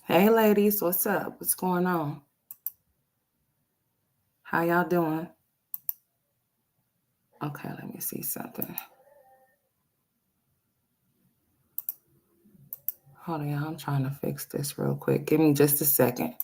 Hey ladies, what's up? What's going on? How y'all doing? Okay, let me see something. Hold on, y'all. I'm trying to fix this real quick. Give me just a second.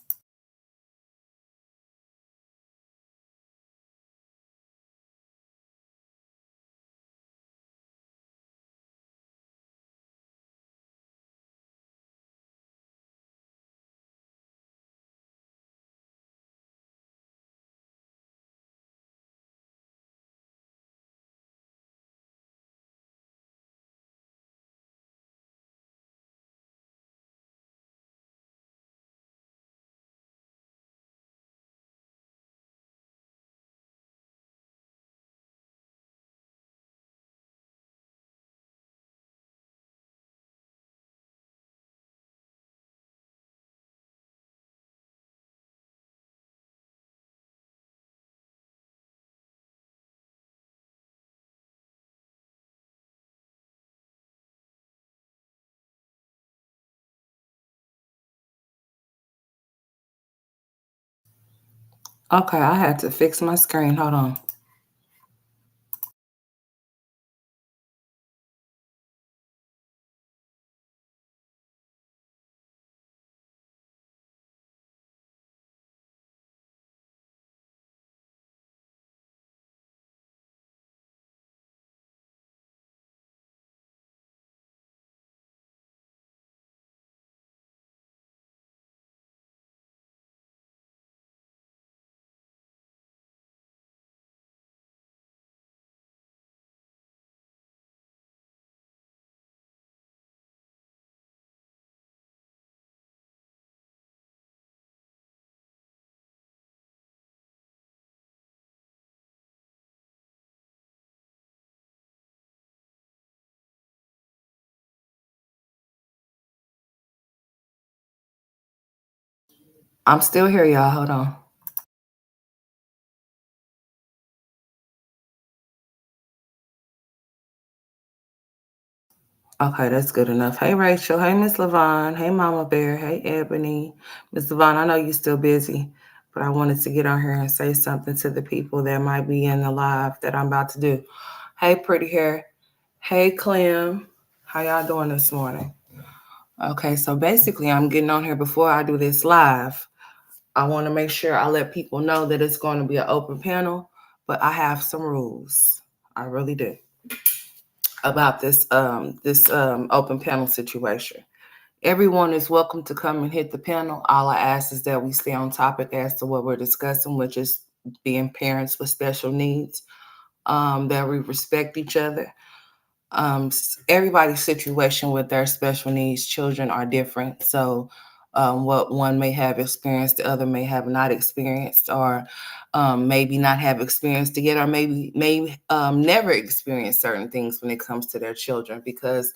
Okay, I had to fix my screen. Hold on. I'm still here, y'all. Hold on. Okay, that's good enough. Hey Rachel. Hey Miss Lavonne. Hey Mama Bear. Hey Ebony. Miss Lavonne, I know you're still busy, but I wanted to get on here and say something to the people that might be in the live that I'm about to do. Hey Pretty Hair. Hey Clem. How y'all doing this morning? Okay, so basically, I'm getting on here before I do this live. I want to make sure I let people know that it's going to be an open panel, but I have some rules. I really do about this open panel situation. Everyone is welcome to come and hit the panel. All I ask is that we stay on topic as to what we're discussing, which is being parents with special needs. That we respect each other. Everybody's situation with their special needs children are different. So, what one may have experienced, the other may have not experienced, or maybe not have experienced yet, or maybe may never experience certain things when it comes to their children, because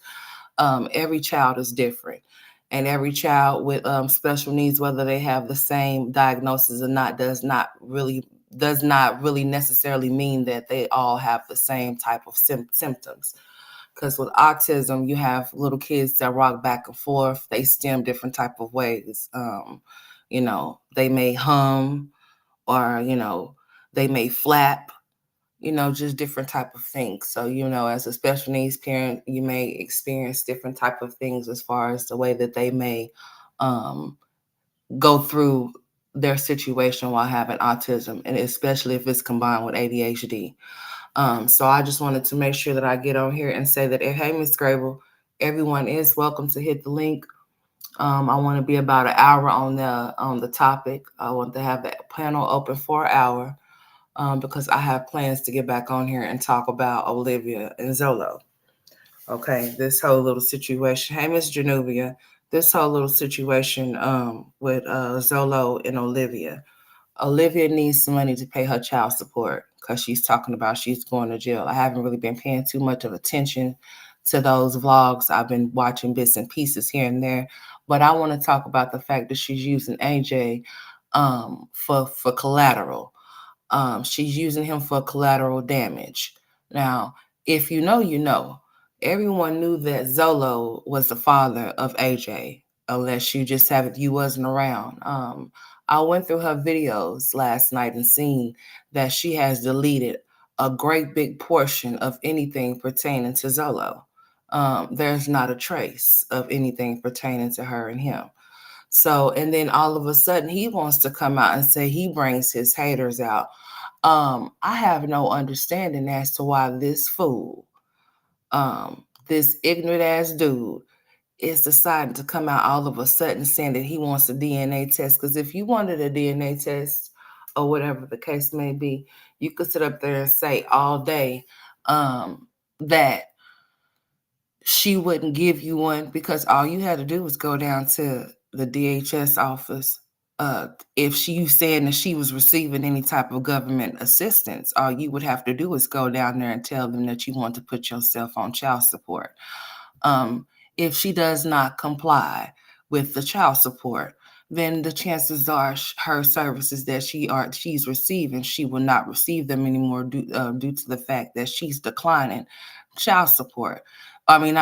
every child is different. And every child with special needs, whether they have the same diagnosis or not, does not really necessarily mean that they all have the same type of symptoms, because with autism you have little kids that rock back and forth. They stem different type of ways. They may hum, or they may flap, just different type of things. So as a special needs parent, you may experience different type of things as far as the way that they may um, go through their situation while having autism, and especially if it's combined with ADHD. So I just wanted to make sure that I get on here and say that, hey, Miss Grable, everyone is welcome to hit the link. I want to be about an hour on the topic. I want to have the panel open for an hour, because I have plans to get back on here and talk about Olivia and Zolo. Okay, this whole little situation. Hey, Miss Genuvia, this whole little situation with Zolo and Olivia. Olivia needs some money to pay her child support because she's talking about she's going to jail. I haven't really been paying too much of attention to those vlogs. I've been watching bits and pieces here and there, but I want to talk about the fact that she's using AJ for collateral. She's using him for collateral damage. Now, if you know, you know. Everyone knew that Zolo was the father of AJ. unless you wasn't around. I went through her videos last night and seen that she has deleted a great big portion of anything pertaining to Zolo. There's not a trace of anything pertaining to her and him. So, and then all of a sudden he wants to come out and say he brings his haters out. I have no understanding as to why this fool, this ignorant ass dude, is deciding to come out all of a sudden saying that he wants a DNA test. Because if you wanted a DNA test or whatever the case may be, you could sit up there and say all day that she wouldn't give you one because all you had to do was go down to the DHS office. If you saying that she was receiving any type of government assistance, all you would have to do is go down there and tell them that you want to put yourself on child support. If she does not comply with the child support, then the chances are her services that she's receiving, she will not receive them anymore due to the fact that she's declining child support. I mean,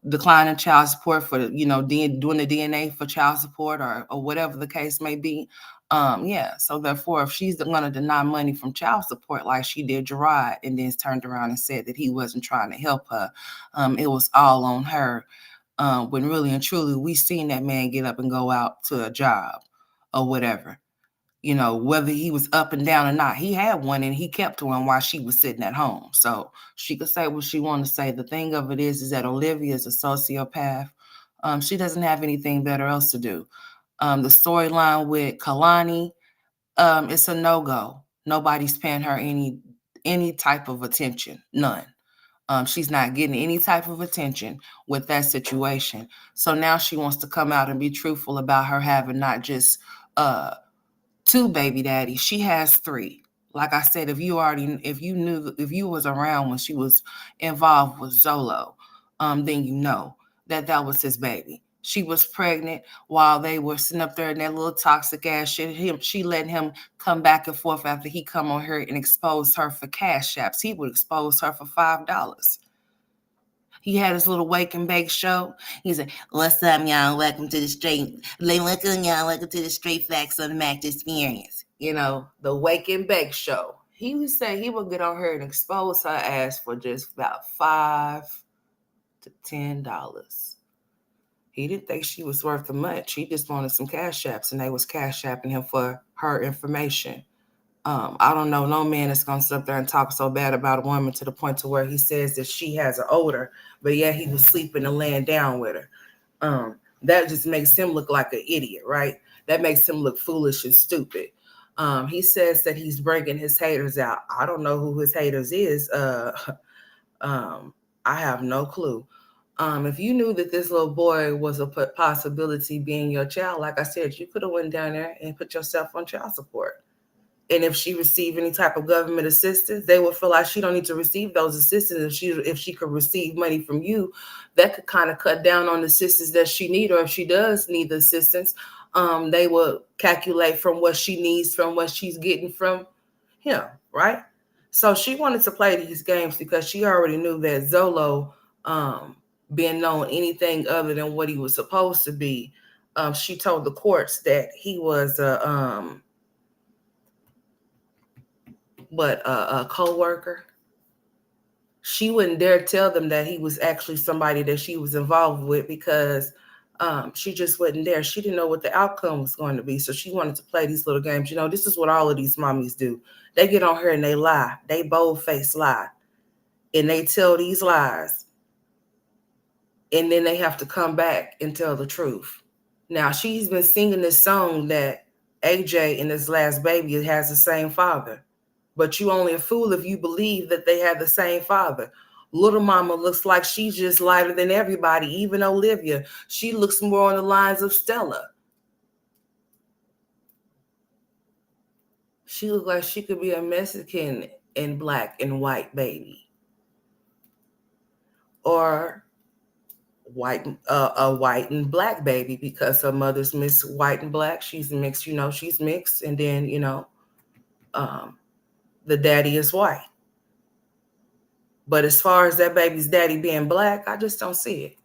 declining child support for doing the DNA for child support or whatever the case may be. Yeah. So therefore, if she's going to deny money from child support like she did Gerard, and then turned around and said that he wasn't trying to help her, it was all on her. When really and truly, we seen that man get up and go out to a job or whatever. Whether he was up and down or not, he had one and he kept one while she was sitting at home. So she could say what she wanted to say. The thing of it is that Olivia is a sociopath. She doesn't have anything better else to do. The storyline with Kalani, it's a no-go. Nobody's paying her any type of attention. None. She's not getting any type of attention with that situation. So now she wants to come out and be truthful about her having not just 2 baby daddies. She has 3. Like I said, if you was around when she was involved with Zolo, then you know that was his baby. She was pregnant while they were sitting up there in that little toxic ass shit. She let him come back and forth after he come on her and expose her for cash apps. He would expose her for $5. He had his little wake and bake show. He said, "What's up, y'all? Welcome to the straight facts of the Mac experience." The wake and bake show. He would say he would get on her and expose her ass for just about $5 to $10. He didn't think she was worth much. He just wanted some cash apps, and they was cash apping him for her information. I don't know no man that's gonna sit up there and talk so bad about a woman to the point to where he says that she has an odor, but yet he was sleeping and laying down with her. That just makes him look like an idiot, right? That makes him look foolish and stupid. He says that he's bringing his haters out. I don't know who his haters is. I have no clue. If you knew that this little boy was a possibility being your child, like I said, you could have went down there and put yourself on child support. And if she received any type of government assistance, they would feel like she don't need to receive those assistance. If she could receive money from you, that could kind of cut down on the assistance that she need. Or if she does need the assistance, they will calculate from what she needs from what she's getting from him, right? So she wanted to play these games because she already knew that Zolo, being known anything other than what he was supposed to be, she told the courts that he was a co-worker. She wouldn't dare tell them that he was actually somebody that she was involved with because she just wasn't there. She didn't know what the outcome was going to be. So she wanted to play these little games. This is what all of these mommies do. They get on her and they lie. They bold-faced lie. And they tell these lies. And then they have to come back and tell the truth. Now, she's been singing this song that AJ and his last baby has the same father. But you only a fool if you believe that they have the same father. Little mama looks like she's just lighter than everybody, even Olivia. She looks more on the lines of Stella. She looks like she could be a Mexican and black and white baby. Or a white and black baby because her mother's mixed white and black. She's mixed, she's mixed. And then, the daddy is white. But as far as that baby's daddy being black, I just don't see it.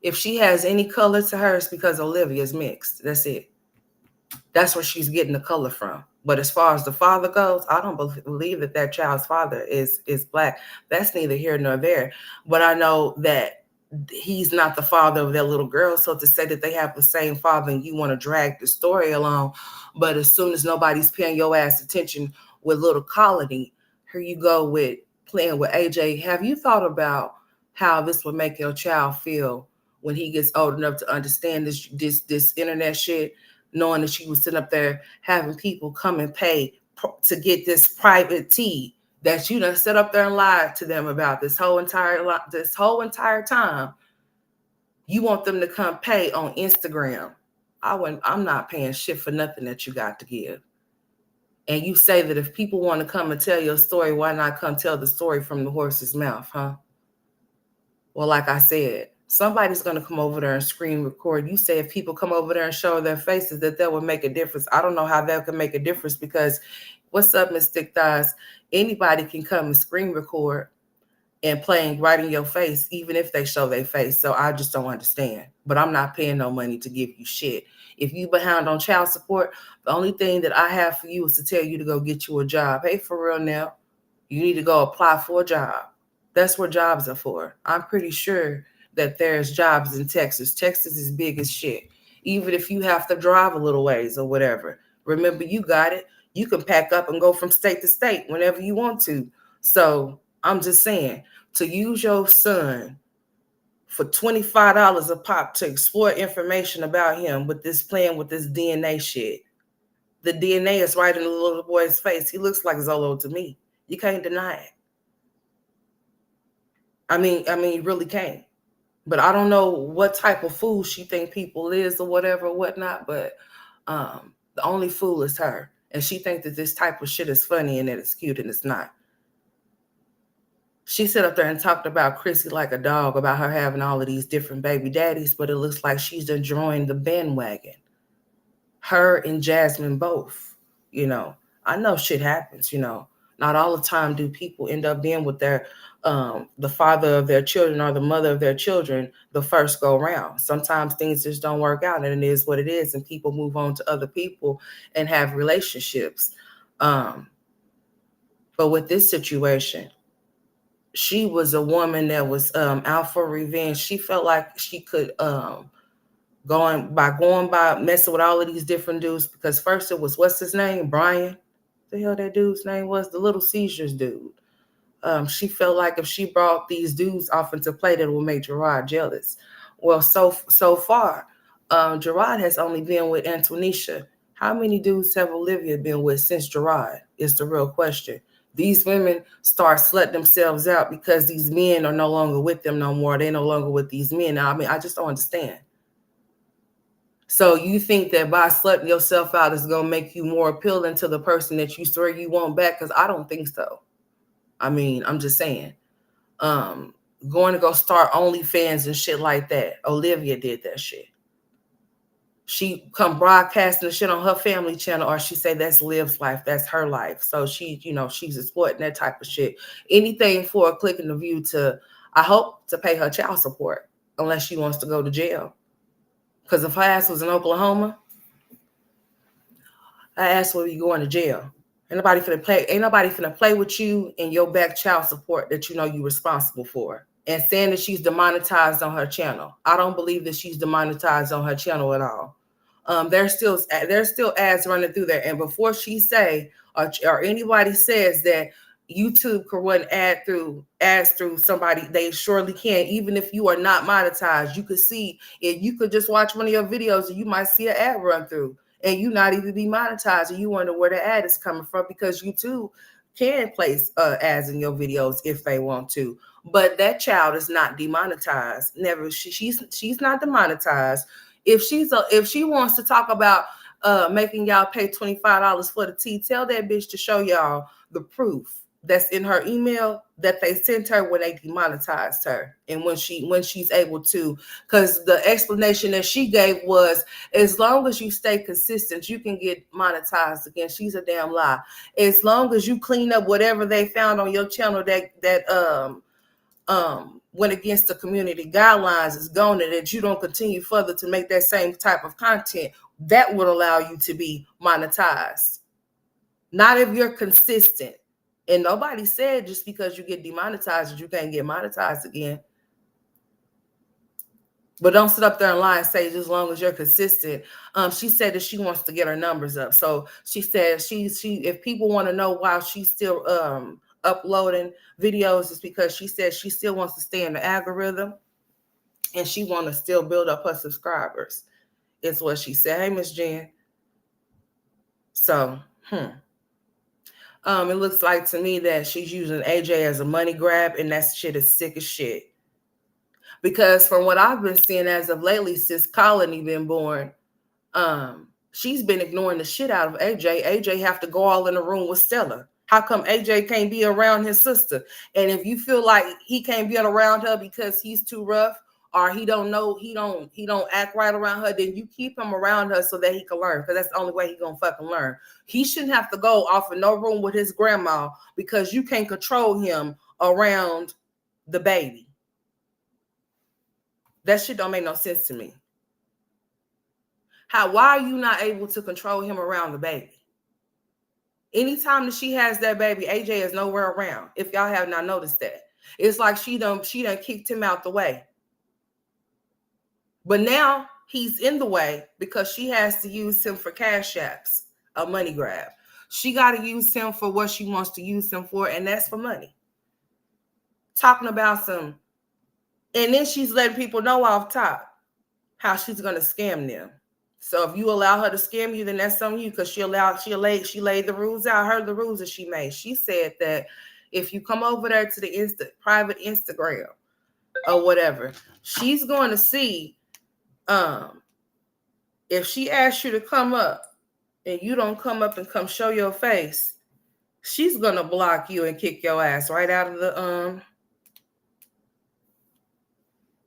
If she has any color to her, it's because Olivia is mixed. That's it. That's where she's getting the color from. But as far as the father goes, I don't believe that child's father is black. That's neither here nor there. But I know that he's not the father of that little girl. So to say that they have the same father and you want to drag the story along, but as soon as nobody's paying your ass attention with little Colony, here you go with playing with AJ. Have you thought about how this would make your child feel when he gets old enough to understand this internet shit, knowing that she was sitting up there having people come and pay to get this private tea that you done sit up there and lied to them about this whole entire time? You want them to come pay on Instagram. I'm not paying shit for nothing that you got to give. And you say that if people want to come and tell your story, why not come tell the story from the horse's mouth, huh? Well, like I said, somebody's going to come over there and screen record. You say if people come over there and show their faces that would make a difference. I don't know how that could make a difference because what's up, Miss Thick Thighs? Anybody can come and screen record and playing right in your face, even if they show their face. So I just don't understand. But I'm not paying no money to give you shit. If you behind on child support, the only thing that I have for you is to tell you to go get you a job. Hey, for real now, you need to go apply for a job. That's what jobs are for. I'm pretty sure that there's jobs in Texas. Texas is big as shit. Even if you have to drive a little ways or whatever. Remember, you got it. You can pack up and go from state to state whenever you want to. So I'm just saying, to use your son for $25 a pop to explore information about him with this playing with this DNA shit. The DNA is right in the little boy's face. He looks like Zolo to me. You can't deny it. I mean, you really can't. But I don't know what type of fool she think people is or whatever, whatnot. But the only fool is her. And she thinks that this type of shit is funny and that it's cute, and it's not. She sat up there and talked about Chrissy like a dog, about her having all of these different baby daddies, but it looks like she's enjoying the bandwagon. Her and Jasmine both, I know shit happens, Not all the time do people end up being with their the father of their children or the mother of their children the first go round. Sometimes things just don't work out, and it is what it is, and people move on to other people and have relationships. But with this situation, she was a woman that was out for revenge. She felt like she could going by messing with all of these different dudes, because first it was, what's his name? Brian. The hell that dude's name was? The Little Seizures dude. She felt like if she brought these dudes off into play, that would make Gerard jealous. Well, so far, Gerard has only been with Antonisha. How many dudes have Olivia been with since Gerard? Is the real question. These women start slutting themselves out because these men are no longer with them no more. They're no longer with these men. Now, I just don't understand. So you think that by slutting yourself out is going to make you more appealing to the person that you swear you want back? Because I don't think so. I'm just saying. Going to go start OnlyFans and shit like that. Olivia did that shit. She come broadcasting the shit on her family channel, or she say that's Liv's life, that's her life. So she, she's exploiting that type of shit. Anything for a click and a view to, I hope, to pay her child support, unless she wants to go to jail. Because if her ass was in Oklahoma, her ass would be going to jail. Ain't nobody finna play with you and your back child support that you're responsible for. And saying that she's demonetized on her channel. I don't believe that she's demonetized on her channel at all. There's still ads running through there. And before she say or anybody says that YouTube could run ads through somebody, they surely can. Even if you are not monetized, you could see it. You could just watch one of your videos and you might see an ad run through, and you not even be monetized, and you wonder where the ad is coming from, because YouTube can place ads in your videos if they want to. But that child is not demonetized. Never. She's not demonetized. If she wants to talk about making y'all pay $25 for the tea, tell that bitch to show y'all the proof that's in her email that they sent her when they demonetized her, and when she's able to, because the explanation that she gave was, as long as you stay consistent, you can get monetized again. She's a damn lie. As long as you clean up whatever they found on your channel that went against the community guidelines is gone, and that you don't continue further to make that same type of content, that would allow you to be monetized. Not if you're consistent. And nobody said just because you get demonetized that you can't get monetized again. But don't sit up there and lie and say just as long as you're consistent. She said that she wants to get her numbers up. So she said she if people want to know why she's still uploading videos, it's because she said she still wants to stay in the algorithm and she want to still build up her subscribers. Is what she said. Hey, Miss Jen. So, it looks like to me that she's using AJ as a money grab, and that shit is sick as shit. Because from what I've been seeing as of lately, since Colony been born, she's been ignoring the shit out of AJ. AJ have to go all in the room with Stella. How come AJ can't be around his sister? And if you feel like he can't be around her because he's too rough, or he don't act right around her, then you keep him around her so that he can learn, because that's the only way he gonna fucking learn. He shouldn't have to go off in no room with his grandma because you can't control him around the baby. That shit don't make no sense to me. Why are you not able to control him around the baby? Anytime that she has that baby, AJ is nowhere around. If y'all have not noticed that. It's like she done kicked him out the way. But now he's in the way because she has to use him for cash apps, a money grab. She got to use him for what she wants to use him for, and that's for money. Talking about some, and then she's letting people know off top how she's going to scam them. So if you allow her to scam you, then that's on you, because she laid the rules out. I heard the rules that she made. She said that if you come over there to the private Instagram or whatever, she's going to see if she asks you to come up and you don't come up and come show your face, she's going to block you and kick your ass right out of the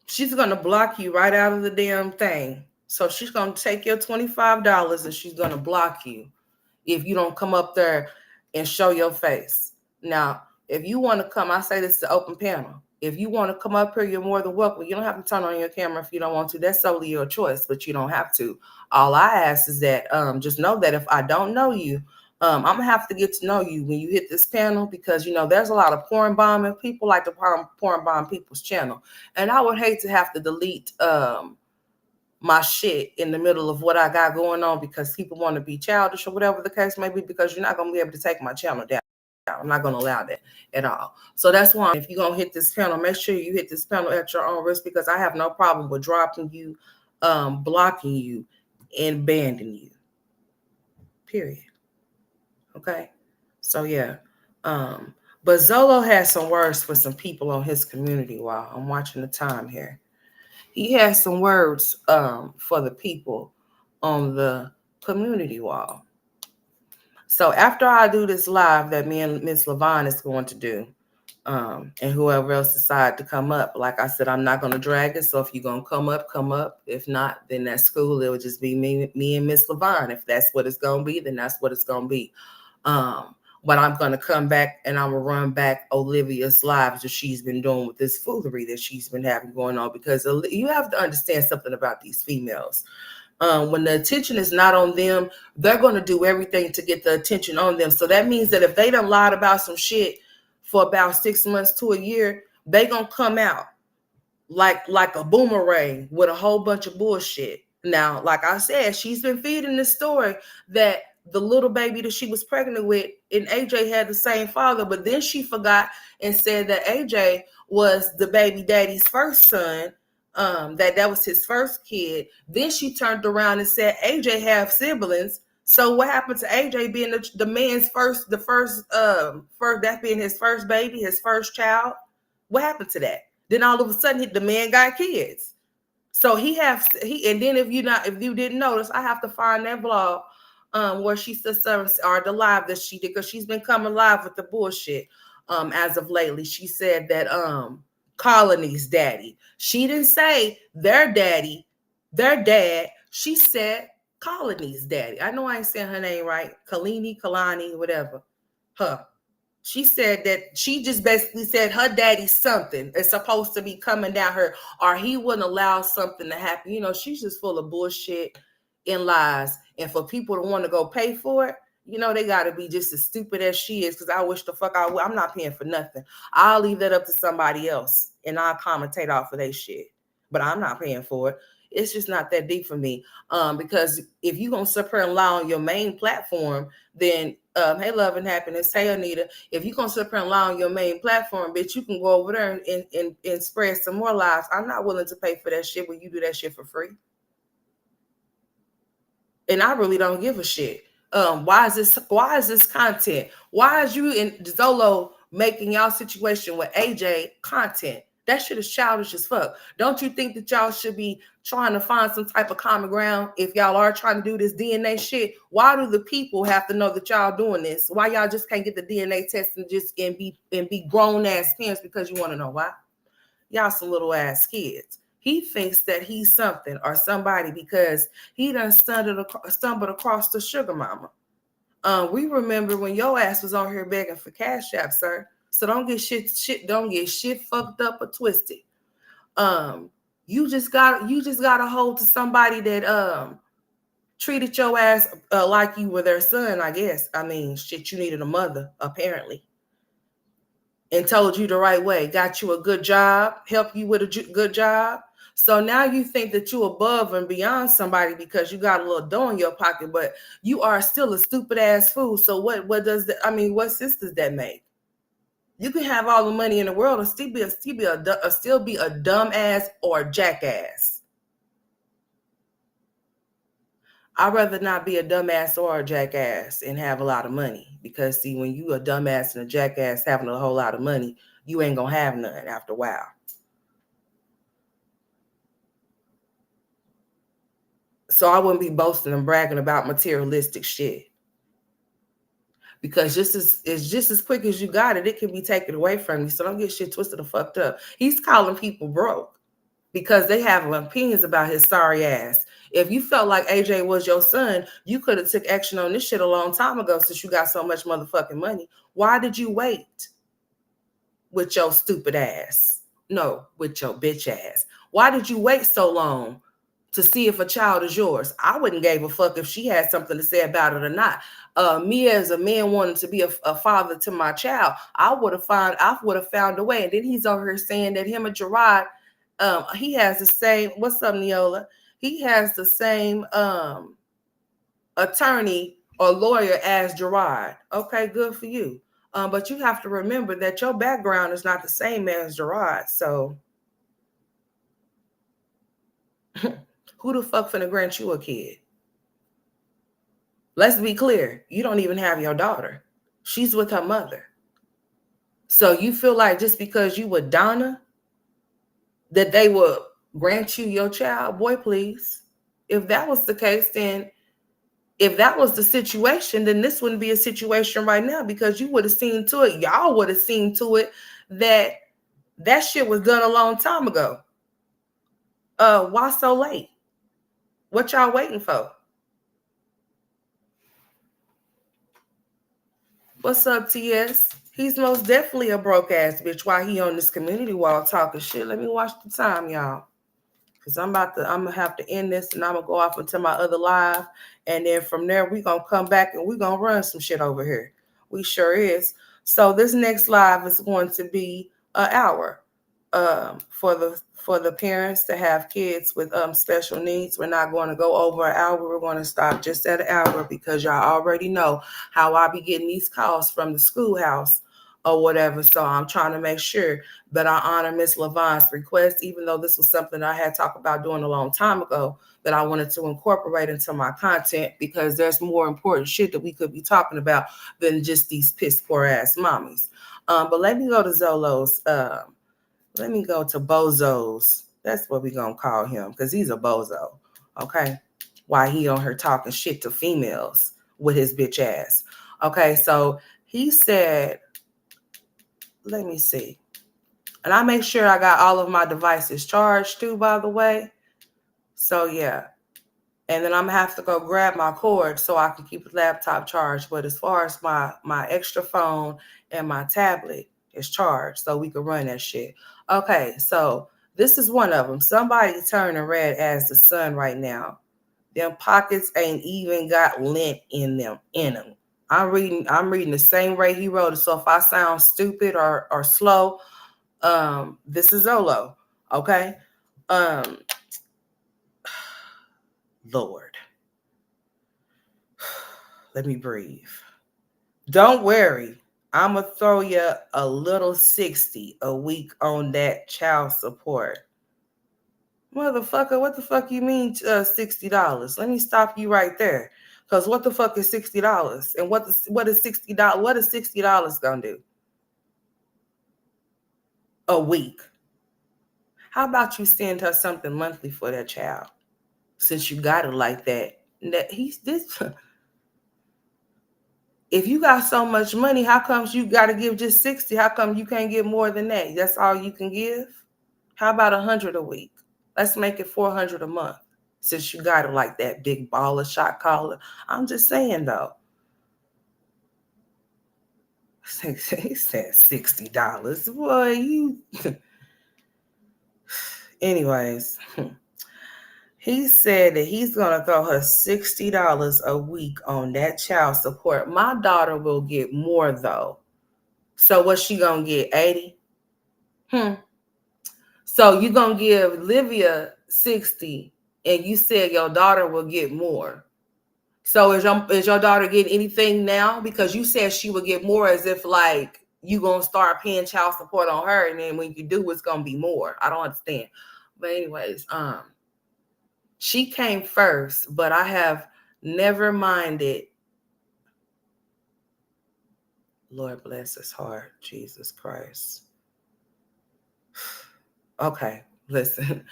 she's going to block you right out of the damn thing. So she's going to take your $25 and she's going to block you if you don't come up there and show your face. Now, if you want to come, I say this is the open panel. If you want to come up here, you're more than welcome. You don't have to turn on your camera if you don't want to. That's solely your choice, but you don't have to. All I ask is that just know that if I don't know you, I'm going to have to get to know you when you hit this panel, because, there's a lot of porn bombing. People like to porn bomb people's channel. And I would hate to have to delete my shit in the middle of what I got going on because people want to be childish or whatever the case may be, because you're not going to be able to take my channel down. I'm not going to allow that at all. So that's why if you're going to hit this panel, make sure you hit this panel at your own risk, because I have no problem with dropping you, blocking you, and banning you. Period. Okay? So, yeah. But Zolo has some words for some people on his community while I'm watching the time here. He has some words for the people on the community wall. So after I do this live that me and Miss Lavonne is going to do, and whoever else decide to come up, like I said, I'm not going to drag it. So if you're going to come up, come up. If not, then that's cool. It would just be me and Miss Lavonne. If that's what it's going to be, then that's what it's going to be. But I'm going to come back and I'm going to run back Olivia's lives that she's been doing with this foolery that she's been having going on, because you have to understand something about these females. When the attention is not on them, they're going to do everything to get the attention on them. So that means that if they done lied about some shit for about 6 months to a year, they going to come out like a boomerang with a whole bunch of bullshit. Now, like I said, she's been feeding this story that the little baby that she was pregnant with and AJ had the same father, but then she forgot and said that AJ was the baby daddy's first son. That was his first kid. Then she turned around and said AJ have siblings. So what happened to AJ being the man's first that being his first baby, his first child? What happened to that? Then all of a sudden the man got kids. So and then if you didn't notice, I have to find that vlog where she said or the live that she did, because she's been coming live with the bullshit as of lately. She said that Colony's daddy. She didn't say their dad. She said Colony's daddy. I know I ain't saying her name right. Kalani, whatever. Her. She said that she just basically said her daddy's something is supposed to be coming down her, or he wouldn't allow something to happen. You know, she's just full of bullshit and lies. And for people to want to go pay for it, you know, they got to be just as stupid as she is, because I wish the fuck I would. I'm not paying for nothing. I'll leave that up to somebody else and I'll commentate off of their shit. But I'm not paying for it. It's just not that deep for me. Because if you're going to sit here and lie on your main platform, then, hey, love and happiness. Hey, Anita. If you're going to sit here and lie on your main platform, bitch, you can go over there and spread some more lies. I'm not willing to pay for that shit when you do that shit for free. And I really don't give a shit. Why is this content? Why is you and Zolo making y'all situation with AJ content? That shit is childish as fuck. Don't you think that y'all should be trying to find some type of common ground if y'all are trying to do this DNA shit? Why do the people have to know that y'all doing this? Why y'all just can't get the DNA test and just be grown ass parents because you want to know why? Y'all some little ass kids. He thinks that he's something or somebody because he done stumbled across the sugar mama. We remember when your ass was on here begging for cash app, sir. So don't get shit fucked up or twisted. You just got a hold to somebody that treated your ass like you were their son, I guess. I mean, shit, you needed a mother, apparently. And told you the right way, got you a good job, helped you with a good job. So now you think that you're above and beyond somebody because you got a little dough in your pocket, but you are still a stupid ass fool. So what does that? I mean, what sense does that make? You can have all the money in the world and still be a dumb ass or a jackass. I'd rather not be a dumbass or a jackass and have a lot of money, because see, when you a dumbass and a jackass having a whole lot of money, you ain't gonna have none after a while. So I wouldn't be boasting and bragging about materialistic shit, because just as quick as you got it, it can be taken away from you. So don't get shit twisted or fucked up. He's calling people broke because they have opinions about his sorry ass. If you felt like AJ was your son, you could have took action on this shit a long time ago since you got so much motherfucking money. Why did you wait with your stupid ass? No, with your bitch ass. Why did you wait so long to see if a child is yours? I wouldn't give a fuck if she had something to say about it or not. Me as a man wanting to be a father to my child, I would have found a way. And then he's over here saying that him and Gerard, he has the same. What's up, Neola? He has the same attorney or lawyer as Gerard. Okay, good for you. But you have to remember that your background is not the same as Gerard. So who the fuck finna grant you a kid? Let's be clear. You don't even have your daughter. She's with her mother. So you feel like just because you with Donna, that they will grant you your child? Boy, please. If that was the case, then if that was the situation, then this wouldn't be a situation right now, because you would have seen to it, y'all would have seen to it that shit was done a long time ago. Why so late? What y'all waiting for? What's up, TS? He's most definitely a broke ass bitch while he on this community wall talking shit. Let me watch the time, y'all. Because I'm gonna have to end this and I'm gonna go off into my other live. And then from there, we're gonna come back and we're gonna run some shit over here. We sure is. So this next live is going to be an hour for the parents to have kids with special needs. We're not going to go over an hour. We're going to stop just at an hour, because y'all already know how I be getting these calls from the schoolhouse or whatever. So I'm trying to make sure that I honor Miss Lavonne's request, even though this was something I had talked about doing a long time ago, that I wanted to incorporate into my content, because there's more important shit that we could be talking about than just these piss poor ass mommies. But let me go to Zolo's. Let me go to Bozo's. That's what we're going to call him, because he's a bozo. Okay? Why he on her talking shit to females with his bitch ass. Okay, so he said, let me see. And I make sure I got all of my devices charged too, by the way. So, yeah. And then I'm gonna have to go grab my cord so I can keep the laptop charged. But as far as my extra phone and my tablet is charged, so we can run that shit. Okay, so this is one of them. Somebody turning red as the sun right now. Them pockets ain't even got lint in them. I'm reading the same way he wrote it. So if I sound stupid or slow, this is Zolo. Okay. Um, Lord, let me breathe. Don't worry. I'ma throw you a little 60 a week on that child support. Motherfucker, what the fuck you mean $60? Let me stop you right there. Cause what the fuck is $60? And what is $60? What is $60 gonna do? A week. How about you send her something monthly for that child? Since you got it like that. That he's this if you got so much money, how comes you gotta give just 60? How come you can't get more than that? That's all you can give? How about 100 a week? Let's make it 400 a month. Since you got it like that, big baller shot caller. I'm just saying though. He said $60. Boy, you anyways. He said that he's gonna throw her $60 a week on that child support. My daughter will get more though. So what's she gonna get? 80? So you gonna give Olivia 60 and you said your daughter will get more. So is your daughter getting anything now? Because you said she would get more as if like you gonna start paying child support on her, and then when you do, it's gonna be more. I don't understand. But anyways, she came first, but I have never minded. Lord bless his heart, Jesus Christ. Okay, listen.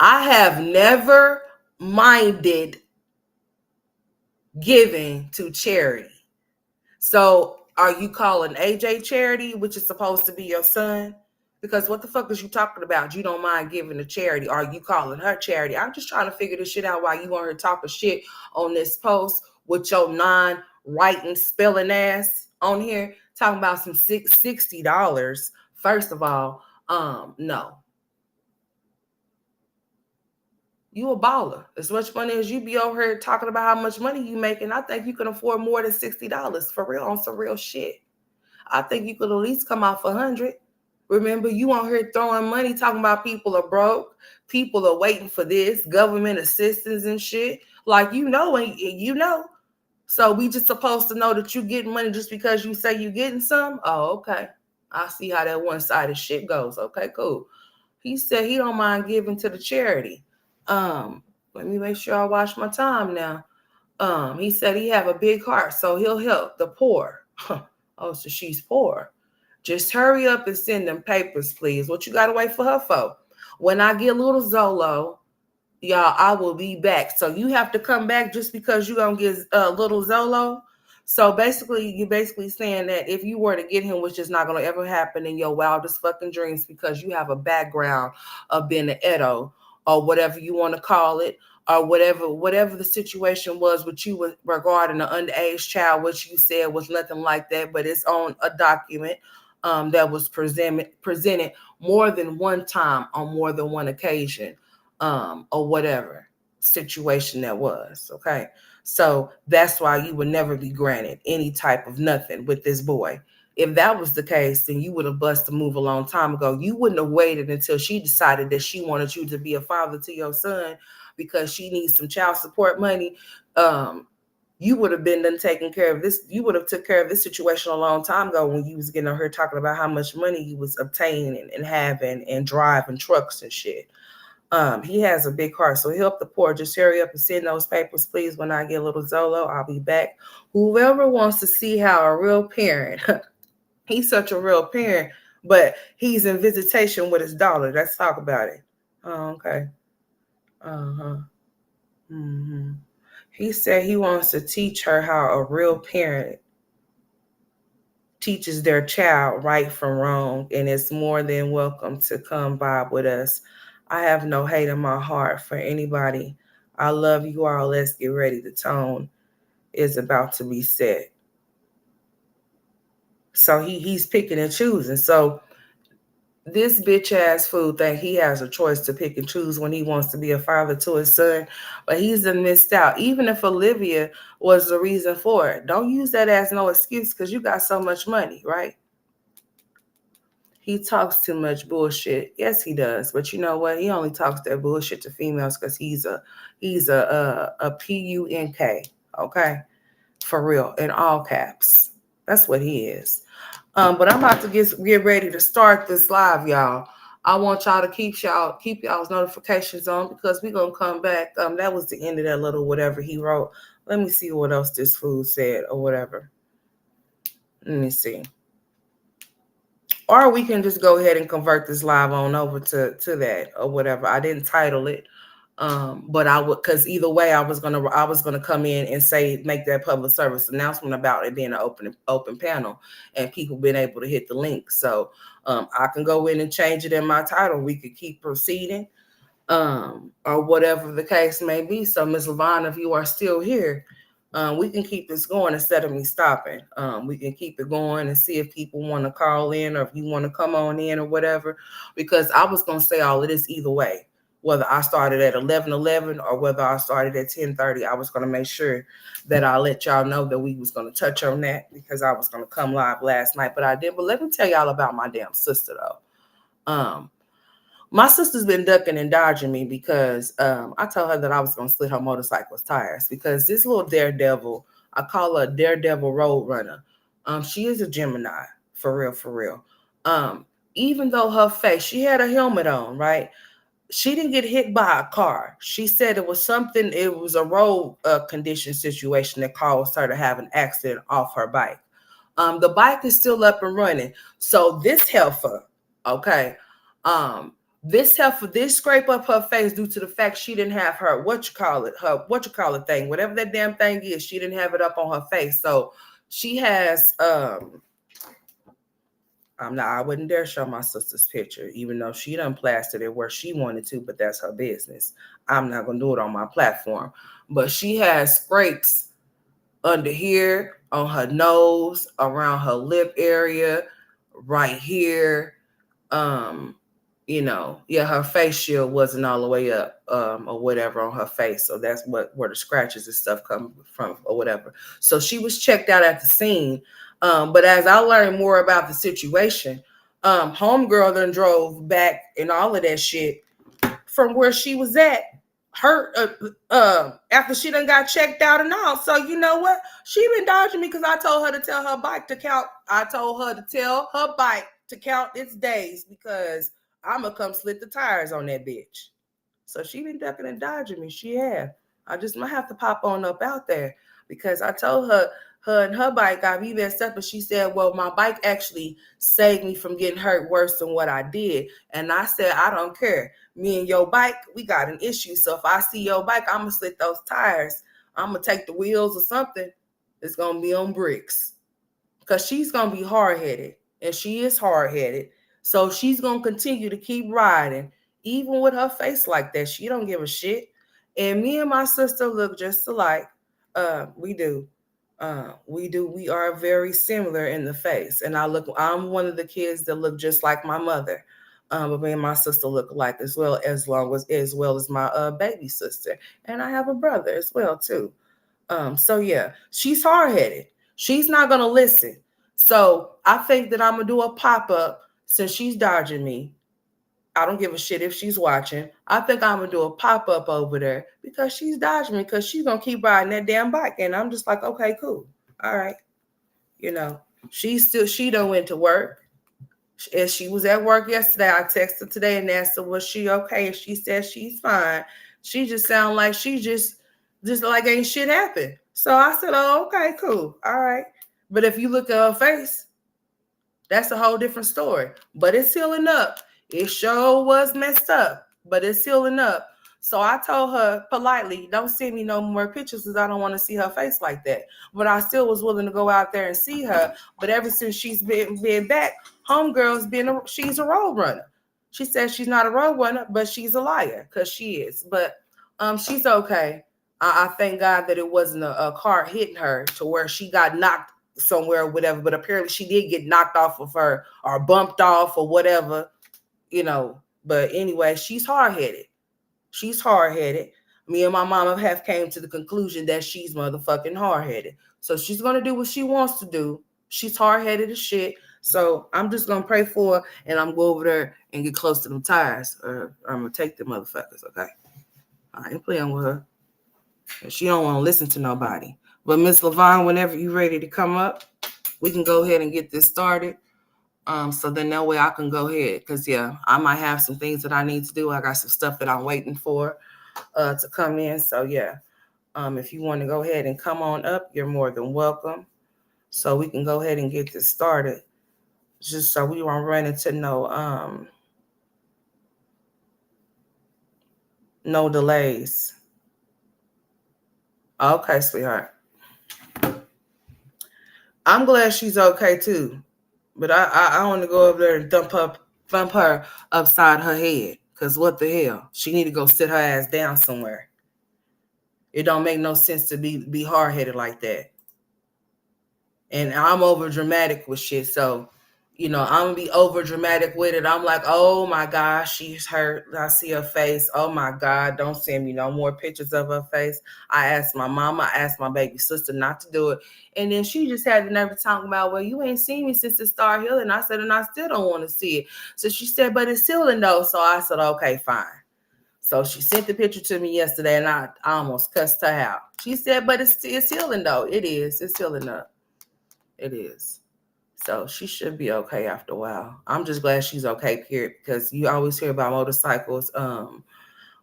I have never minded giving to charity. So are you calling AJ charity, which is supposed to be your son? Because what the fuck is you talking about? You don't mind giving to charity. Are you calling her charity? I'm just trying to figure this shit out while you on her talking shit on this post with your non-writing spelling ass on here talking about some $60. First of all, no. You a baller. As much money as you be over here talking about how much money you making, I think you can afford more than $60 for real on some real shit. I think you could at least come out for 100. Remember, you on here throwing money, talking about people are broke, people are waiting for this, government assistance and shit. Like and you know. So we just supposed to know that you getting money just because you say you getting some? Oh, okay. I see how that one-sided shit goes. Okay, cool. He said he don't mind giving to the charity. Let me make sure I watch my time now. He said he have a big heart, so he'll help the poor. Oh, so she's poor. Just hurry up and send them papers, please. What you gotta wait for her for? When I get little Zolo, y'all, I will be back. So you have to come back just because you gonna get little Zolo. So basically, you're basically saying that if you were to get him, which is not gonna ever happen in your wildest fucking dreams, because you have a background of being an Edo or whatever you want to call it, or whatever the situation was with you regarding an underage child, which you said was nothing like that, but it's on a document that was presented more than one time on more than one occasion. Or whatever situation that was. Okay. So that's why you would never be granted any type of nothing with this boy. If that was the case, then you would have busted a move a long time ago. You wouldn't have waited until she decided that she wanted you to be a father to your son because she needs some child support money. You would have been done taking care of this. You would have took care of this situation a long time ago when you was getting on her talking about how much money you was obtaining and having and driving trucks and shit. He has a big heart, so help the poor. Just hurry up and send those papers, please. When I get a little Zolo, I'll be back. Whoever wants to see how a real parent, he's such a real parent, but he's in visitation with his daughter. Let's talk about it. Oh, okay. Uh-huh. Mm-hmm. He said he wants to teach her how a real parent teaches their child right from wrong, and it's more than welcome to come vibe with us. I have no hate in my heart for anybody. I love you all. Let's get ready. The tone is about to be set. So he's picking and choosing. So this bitch ass fool think he has a choice to pick and choose when he wants to be a father to his son, but he's done missed out. Even if Olivia was the reason for it, don't use that as no excuse because you got so much money, right? He talks too much bullshit. Yes, he does. But you know what? He only talks that bullshit to females because he's a PUNK. Okay, for real, in all caps. That's what he is. But I'm about to get ready to start this live, y'all. I want y'all to keep y'all's notifications on because we're gonna come back. That was the end of that little whatever he wrote. Let me see what else this fool said or whatever. Let me see. Or we can just go ahead and convert this live on over to that or whatever. I didn't title it. But I would, because either way, I was gonna come in and say make that public service announcement about it being an open panel and people being able to hit the link. So I can go in and change it in my title. We could keep proceeding, or whatever the case may be. So Ms. Lavonne, if you are still here, we can keep this going instead of me stopping. We can keep it going and see if people want to call in or if you want to come on in or whatever, because I was gonna say all of this either way. Whether I started at 11:11 or whether I started at 10:30, I was going to make sure that I let y'all know that we was going to touch on that because I was going to come live last night, but I did. But let me tell y'all about my damn sister though. My sister's been ducking and dodging me because I told her that I was going to slit her motorcycle's tires because this little daredevil, I call her a daredevil road runner. She is a Gemini, for real, for real. Even though her face, she had a helmet on, right? She didn't get hit by a car. She said it was a road condition situation that caused her to have an accident off her bike. The bike is still up and running. So this heifer, okay, this heifer did scrape up her face due to the fact she didn't have her thing, whatever that damn thing is, she didn't have it up on her face. So she has I wouldn't dare show my sister's picture, even though she done plastered it where she wanted to, but that's her business. I'm not gonna do it on my platform. But she has scrapes under here, on her nose, around her lip area, right here. Her face shield wasn't all the way up, or whatever on her face. So that's where the scratches and stuff come from, or whatever. So she was checked out at the scene. But as I learned more about the situation, homegirl done drove back and all of that shit from where she was at. Her after she done got checked out and all. So you know what? She been dodging me because I told her to tell her bike to count. I told her to tell her bike to count its days because I'm gonna come slit the tires on that bitch. So she been ducking and dodging me. She have. I just might have to pop on up out there because I told her and her bike got me messed up, and she said, well, my bike actually saved me from getting hurt worse than what I did. And I said, I don't care. Me and your bike, we got an issue. So if I see your bike, I'm gonna slit those tires. I'm gonna take the wheels or something. It's gonna be on bricks. Because she's gonna be hard-headed. And she is hard-headed. So she's gonna continue to keep riding, even with her face like that. She don't give a shit. And me and my sister look just alike. We do. We are very similar in the face. And I'm one of the kids that look just like my mother. But me and my sister look alike as well as my baby sister. And I have a brother as well too. So yeah, she's hard-headed. She's not gonna listen. So I think that I'm gonna do a pop-up since she's dodging me. I don't give a shit if she's watching. I think I'm gonna do a pop-up over there because she's dodging me because she's gonna keep riding that damn bike. And I'm just like, okay, cool. All right. She done went to work. And she was at work yesterday. I texted her today and asked her, was she okay? And she said she's fine. She just sound like she just like ain't shit happened. So I said, oh, okay, cool. All right. But if you look at her face, that's a whole different story. But it's healing up. It sure was messed up, but it's healing up. So I told her politely, don't send me no more pictures because I don't want to see her face like that. But I still was willing to go out there and see her. But ever since she's been back, homegirl's she's a road runner. She says she's not a road runner, but she's a liar because she is. But She's okay. I thank God that it wasn't a car hitting her to where she got knocked somewhere or whatever. But apparently she did get knocked off of her or bumped off or whatever, you know. But anyway, she's hard headed. She's hard headed. Me and my mama have came to the conclusion that she's motherfucking hard headed. So she's gonna do what she wants to do. She's hard headed as shit. So I'm just gonna pray for her, and I'm go over there and get close to them tires, or I'm gonna take the motherfuckers. Okay, I ain't playing with her. She don't want to listen to nobody. But Miss Lavonne, whenever you ready to come up, we can go ahead and get this started. So then that way I can go ahead, because yeah, I might have some things that I need to do. I got some stuff that I'm waiting for to come in. So yeah, if you want to go ahead and come on up, you're more than welcome. So we can go ahead and get this started. Just so we won't run into no delays. Okay, sweetheart. I'm glad she's okay too. But I want to go over there and thump her upside her head. Cause what the hell? She need to go sit her ass down somewhere. It don't make no sense to be hard headed like that. And I'm over dramatic with shit. So, you know, I'm gonna be over dramatic with it. I'm like, oh my gosh, she's hurt. I see her face. Oh my God, don't send me no more pictures of her face. I asked my mama, I asked my baby sister not to do it. And then she just had the nerve to talk about, well, you ain't seen me since it started healing. I said, and I still don't want to see it. So she said, but it's healing though. So I said, okay, fine. So she sent the picture to me yesterday, and I almost cussed her out. She said, but it's healing though. It is. It's healing up. It is. So she should be okay after a while. I'm just glad she's okay, period, because you always hear about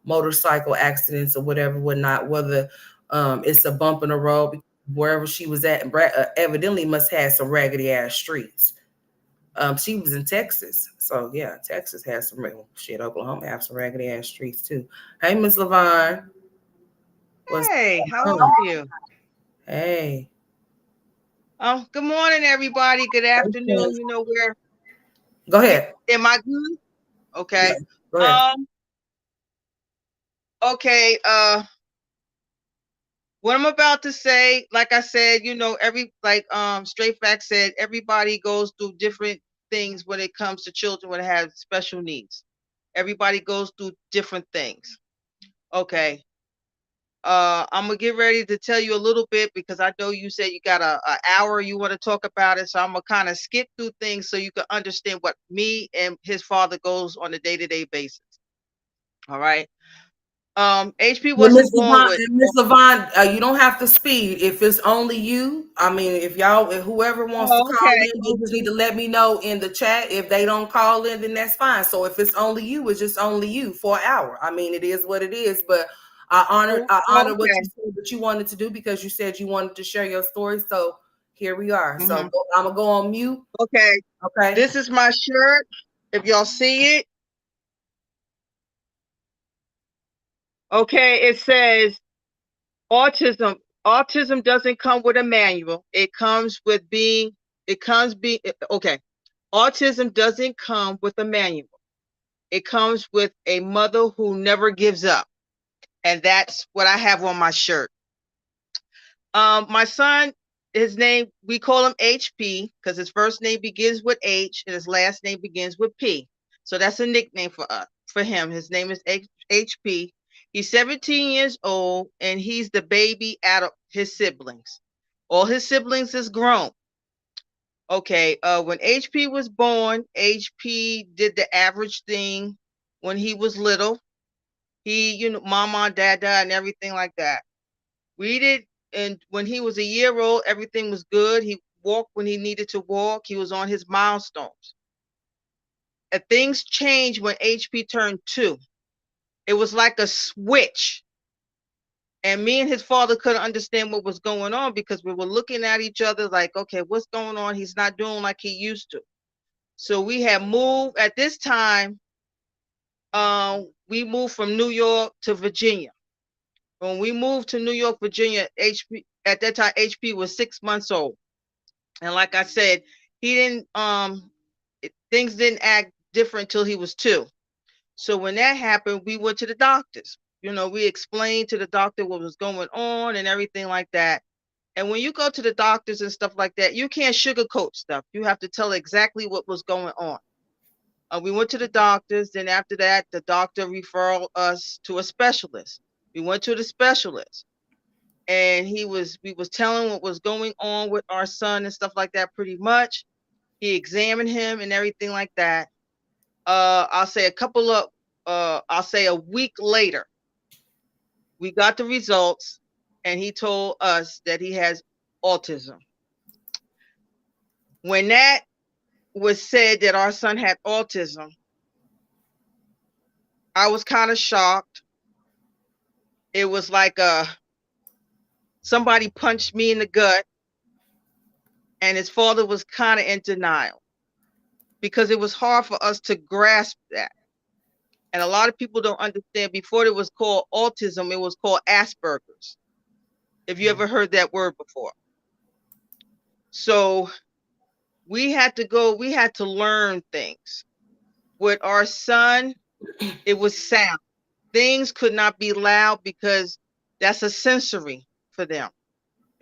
motorcycle accidents or whatever, whatnot, whether it's a bump in the road, wherever she was at, evidently must have some raggedy ass streets. She was in Texas. So yeah, Texas has some shit. Oklahoma have some raggedy ass streets too. Hey, Miss Lavonne. Hey, how are you? Hey. Good morning, everybody. Good afternoon. You know where? Go ahead. Am I good? Yeah, Okay. go ahead. Um. Okay. What I'm about to say, like I said, Straight Fact said, everybody goes through different things when it comes to children when they have special needs. Everybody goes through different things. Okay. I'm gonna get ready to tell you a little bit because I know you said you got a hour you want to talk about it, so I'm gonna kind of skip through things so you can understand what me and his father goes on a day-to-day basis. All right. HP wasn't born with. Miss Lavonne, you don't have to speed. If it's only you, I mean, if whoever wants to Oh, call okay. in, they just need to let me know in the chat. If they don't call in, then that's fine. So if it's only you, it's just only you for an hour. I mean, it is what it is. But I honor what you Okay. said that you wanted to do, because you said you wanted to share your story. So here we are. So Mm-hmm. I'm gonna go on mute. Okay. Okay. This is my shirt. If y'all see it, okay. It says autism. Autism doesn't come with a manual. It comes with being. It comes being okay. Autism doesn't come with a manual. It comes with a mother who never gives up. And that's what I have on my shirt. My son, his name, we call him HP because his first name begins with H and his last name begins with P. So that's a nickname for us, for him. His name is HP. He's 17 years old and he's the baby out of his siblings. All his siblings is grown. Okay, when HP was born, HP did the average thing when he was little. Mama, dada, and everything like that. We did, and when he was a year old, everything was good. He walked when he needed to walk. He was on his milestones. And things changed when HP turned 2. It was like a switch. And me and his father couldn't understand what was going on because we were looking at each other like, okay, what's going on? He's not doing like he used to. So we had moved at this time. We moved from New York to Virginia. When we moved to New York, Virginia, HP at that time HP was 6 months old. And like I said, he didn't things didn't act different till he was 2. So when that happened, we went to the doctors we explained to the doctor what was going on and everything like that. And when you go to the doctors and stuff like that, you can't sugarcoat stuff. You have to tell exactly what was going on. We went to the doctors. Then after that, the doctor referred us to a specialist. We went to the specialist, and we was telling what was going on with our son and stuff like that. Pretty much, he examined him and everything like that. I'll say a week later, we got the results, and he told us that he has autism. When that was said that our son had autism, I was kind of shocked. It was like somebody punched me in the gut, and his father was kind of in denial because it was hard for us to grasp that. And a lot of people don't understand, before it was called autism, it was called Asperger's. If you ever heard that word before. So we had to learn things. With our son, it was sound. Things could not be loud because that's a sensory for them.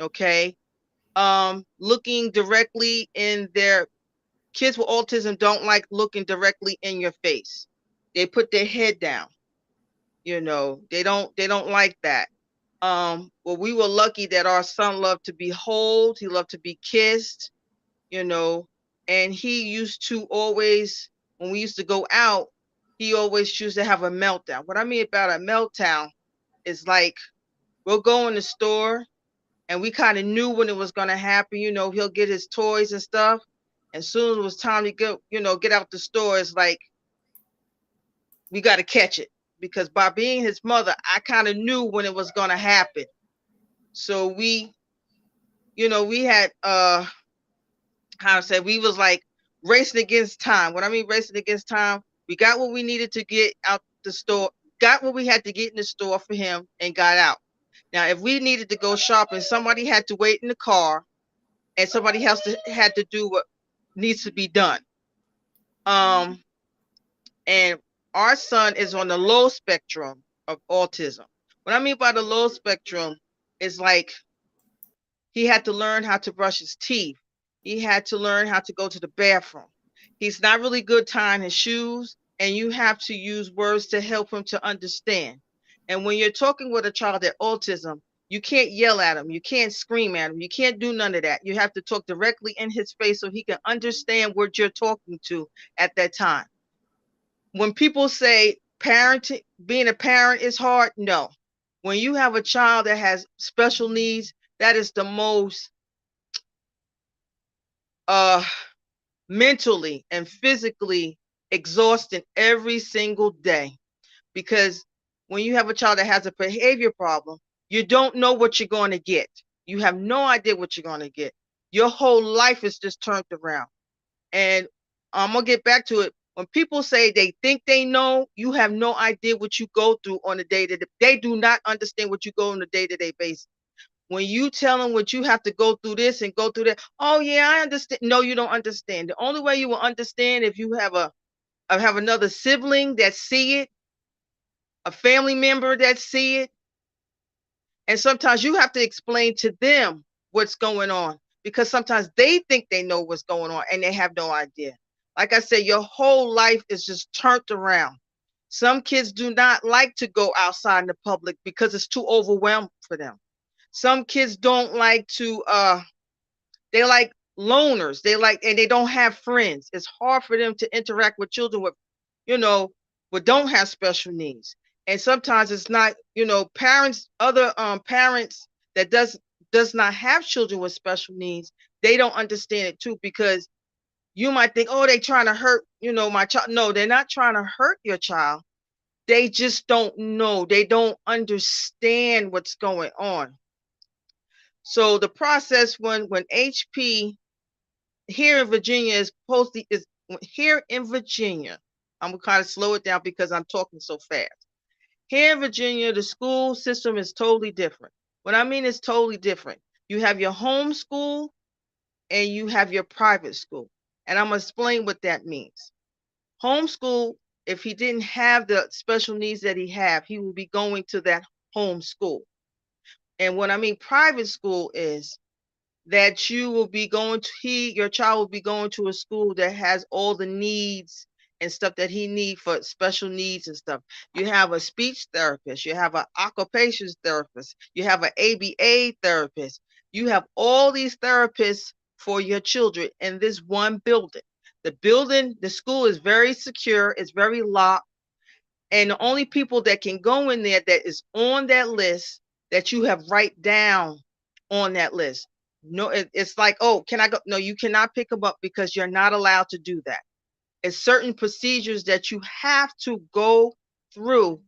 Okay. Looking directly in their kids with autism don't like looking directly in your face. They put their head down. They don't like that. Well, we were lucky that our son loved to be held, he loved to be kissed, and he used to always, when we used to go out, he always used to have a meltdown. What I mean about a meltdown is like, we'll go in the store and we kind of knew when it was going to happen. He'll get his toys and stuff. As soon as it was time to go, get out the store, it's like, we got to catch it. Because by being his mother, I kind of knew when it was going to happen. So we had, how to say, we was like racing against time. What I mean racing against time, we got what we needed to get out the store, got what we had to get in the store for him, and got out. Now, if we needed to go shopping, somebody had to wait in the car, and somebody else had to do what needs to be done. And our son is on the low spectrum of autism. What I mean by the low spectrum is like, he had to learn how to brush his teeth. He had to learn how to go to the bathroom. He's not really good tying his shoes, and you have to use words to help him to understand. And when you're talking with a child with autism, you can't yell at him. You can't scream at him. You can't do none of that. You have to talk directly in his face so he can understand what you're talking to at that time. When people say parenting, being a parent is hard, no. When you have a child that has special needs, that is the most mentally and physically exhausting every single day. Because when you have a child that has a behavior problem, you don't know what you're going to get. You have no idea what you're going to get. Your whole life is just turned around. And I'm going to get back to it. When people say they think they know, you have no idea what you go through on a day-to-day. They do not understand what you go on a day-to-day basis. When you tell them what you have to go through this and go through that, oh yeah, I understand. No, you don't understand. The only way you will understand if you have another sibling that see it, a family member that see it, and sometimes you have to explain to them what's going on, because sometimes they think they know what's going on and they have no idea. Like I said, your whole life is just turned around. Some kids do not like to go outside in the public because it's too overwhelmed for them. Some kids don't like to, they like loners. And they don't have friends. It's hard for them to interact with children with, what don't have special needs. And sometimes it's not, parents, other parents that does not have children with special needs, they don't understand it too, because you might think, oh, they trying to hurt, my child. No, they're not trying to hurt your child. They just don't know. They don't understand what's going on. So the process when HP here in Virginia is here in Virginia. I'm gonna kind of slow it down because I'm talking so fast. Here in Virginia, the school system is totally different. What I mean is totally different. You have your home school and you have your private school. And I'm gonna explain what that means. Homeschool if he didn't have the special needs that he would be going to that home school. And what I mean private school is that you will be going to your child will be going to a school that has all the needs and stuff that he needs for special needs and stuff. You have a speech therapist, you have an occupations therapist, you have an ABA therapist. You have all these therapists for your children in this one building. The school is very secure, it's very locked, and the only people that can go in there that is on that list that you have write down on that list. No, it's like, oh, can I go? No, you cannot pick them up because you're not allowed to do that. It's certain procedures that you have to go through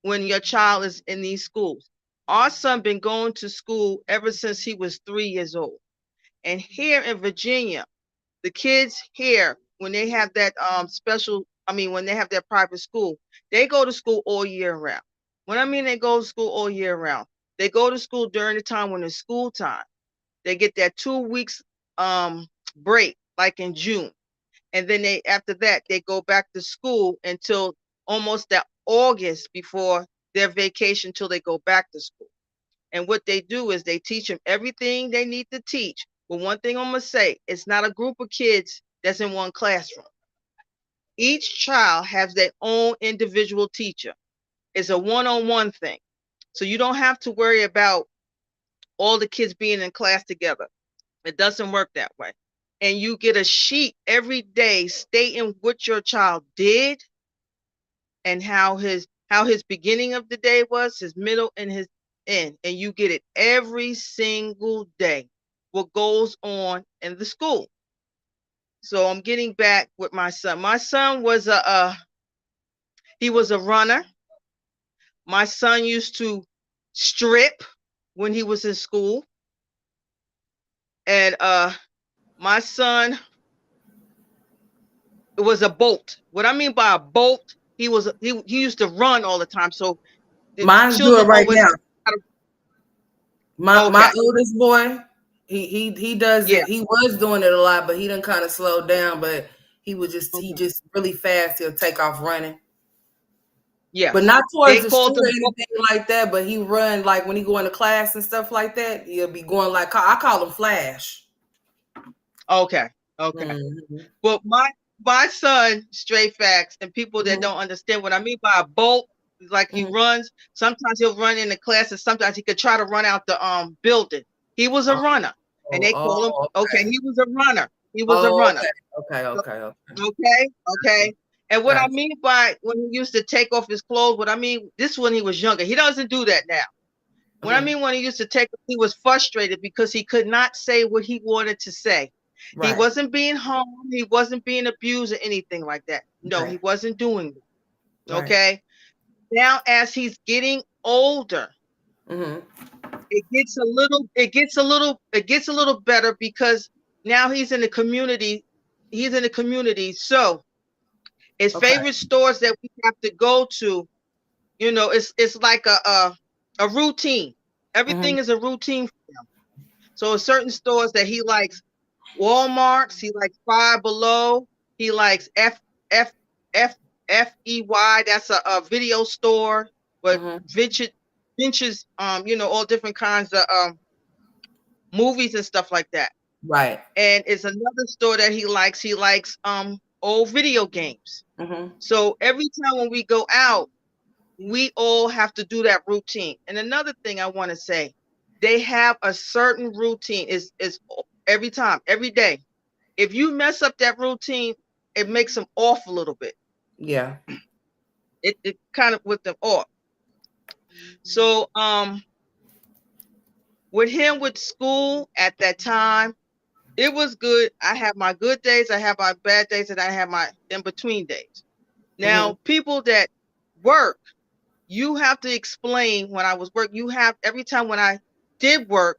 when your child is in these schools. Our son been going to school ever since he was 3 years old. And here in Virginia, the kids here, when they have that when they have their private school, they go to school all year round. When I mean they go to school all year round, they go to school during the time when it's school time. They get that 2 weeks break, like in June. And then after that, they go back to school until almost that August before their vacation till they go back to school. And what they do is they teach them everything they need to teach. But one thing I'm going to say, it's not a group of kids that's in one classroom. Each child has their own individual teacher. It's a one-on-one thing. So you don't have to worry about all the kids being in class together. It doesn't work that way. And you get a sheet every day stating what your child did and how his beginning of the day was, his middle, and his end. And you get it every single day, what goes on in the school. So I'm getting back with my son. My son was he was a runner. My son used to strip when he was in school. And my son was a bolt. What I mean by a bolt, he used to run all the time. So the Mine's children doing right always now. My okay. oldest boy, he does Yeah, it. He was doing it a lot, but he done kind of slowed down. But he okay. just really fast. He'll take off running, but Yes. not towards They the street called or him anything like that. But he run like when he go into class and stuff like that. He'll be going like I call him Flash. okay. Okay. Mm-hmm. Well, my son, straight facts, and people that Mm-hmm. don't understand what I mean by a bolt, like he Mm-hmm. runs. Sometimes he'll run in the class, and sometimes he could try to run out the building. He was a runner, and they call him okay. Okay. He was a runner. He was a Oh, runner. okay. Okay. Okay. And what I Gotcha. mean by when he used to take off his clothes, what I mean, this when he was younger. He doesn't do that now. What I Mm-hmm. mean when he used to take, he was frustrated because he could not say what he wanted to say. He Right. wasn't being harmed. He wasn't being abused or anything like that. No, he Right. wasn't doing it. Right. Okay. Now, as he's getting older, Mm-hmm. it gets a little better because now he's in the community. He's in the community. So his Okay. favorite stores that we have to go to, it's like a routine. Mm-hmm. Everything is a routine for him. So certain stores that he likes, Walmart's, he likes Five Below, he likes F F FEY. That's a video store, but Mm-hmm. ventures all different kinds of movies and stuff like that. Right. And it's another store that he likes. He likes old video games. Mm-hmm. So every time when we go out, we all have to do that routine. And another thing I want to say, they have a certain routine. Is every time, every day. If you mess up that routine, it makes them off a little bit. Yeah. It kind of with them off. So with him with school at that time, it was good. I have my good days, I have my bad days, and I have my in between days. Mm-hmm. Now, people that work, you have to explain when I was working. You have every time when I did work,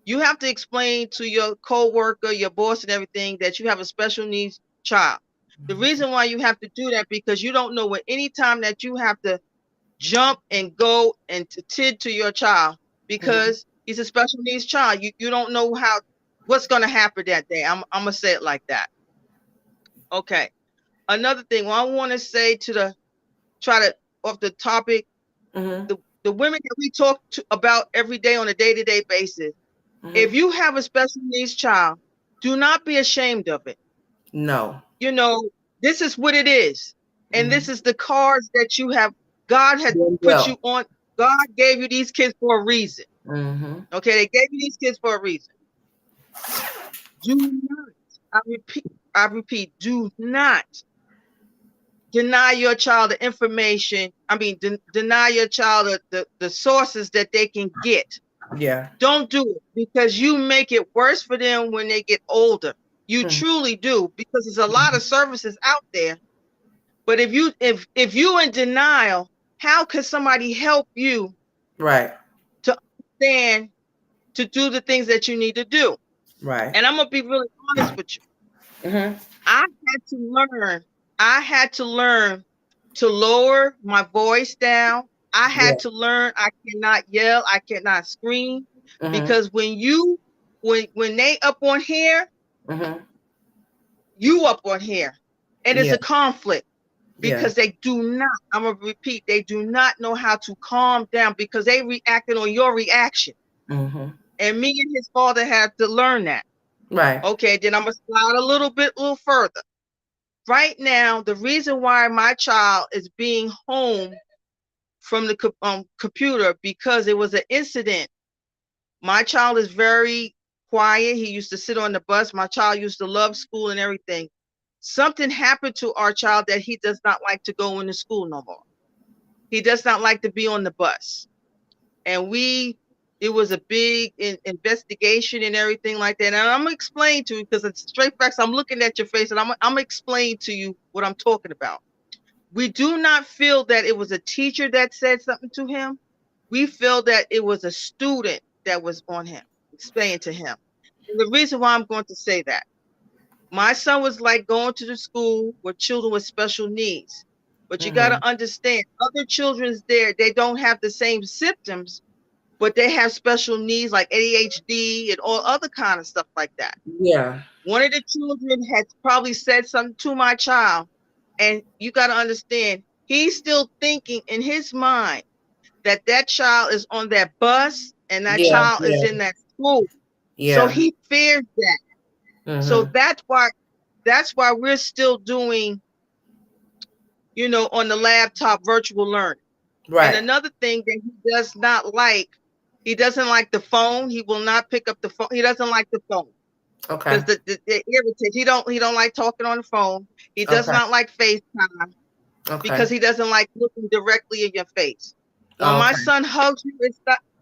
you have to explain to your coworker, your boss, and everything that you have a special needs child. The reason why you have to do that because you don't know what any time that you have to jump and go and to tend to your child Mm-hmm. because he's a special needs child. You don't know what's going to happen that day. I'm gonna say it like that. Okay. another thing, what I want to say to try to off the topic, the women that we talk about every day on a day-to-day basis, if you have a special needs child, do not be ashamed of it. No. This is what it is. And this is the cards that you have. God had put you on. God gave you these kids for a reason. Okay, they gave you these kids for a reason. Do not, I repeat, do not deny your child the information. I mean, deny your child the sources that they can get. Yeah. Don't do it, because you make it worse for them when they get older. You truly do, because there's a lot of services out there. But if you're in denial, how can somebody help you to understand to do the things that you need to do? Right. And I'm gonna be really honest with you. I had to learn to lower my voice down. I had to learn I cannot yell, I cannot scream, because when they up on here, you up on here, and it's a conflict, because they do not. I'm gonna repeat, they do not know how to calm down, because they reacted on your reaction. And me and his father had to learn that. Right. Okay, then I'm gonna slide a little further. Right now, the reason why my child is being home from the computer, because it was an incident. My child is very quiet. He used to sit on the bus. My child used to love school and everything. Something happened to our child that he does not like to go into school no more. He does not like to be on the bus. And it was a big investigation and everything like that. And I'm gonna explain to you, because it's straight facts. I'm looking at your face, and I'm gonna explain to you what I'm talking about. We do not feel that it was a teacher that said something to him. We feel that it was a student that was on him, explaining to him. And the reason why I'm going to say that, my son was like going to the school with children with special needs. But you got to understand, other children's there, they don't have the same symptoms, but they have special needs like ADHD and all other kind of stuff like that. Yeah. One of the children had probably said something to my child, and you got to understand, he's still thinking in his mind that child is on that bus and that child is in that school. So he fears that. So that's why we're still doing, on the laptop, virtual learning. Right. And another thing that he doesn't like the phone. He will not pick up the phone. He doesn't like the phone. Okay. Because it irritates. He don't like talking on the phone. He does not like FaceTime. Okay. Because he doesn't like looking directly in your face. When my son hugs you,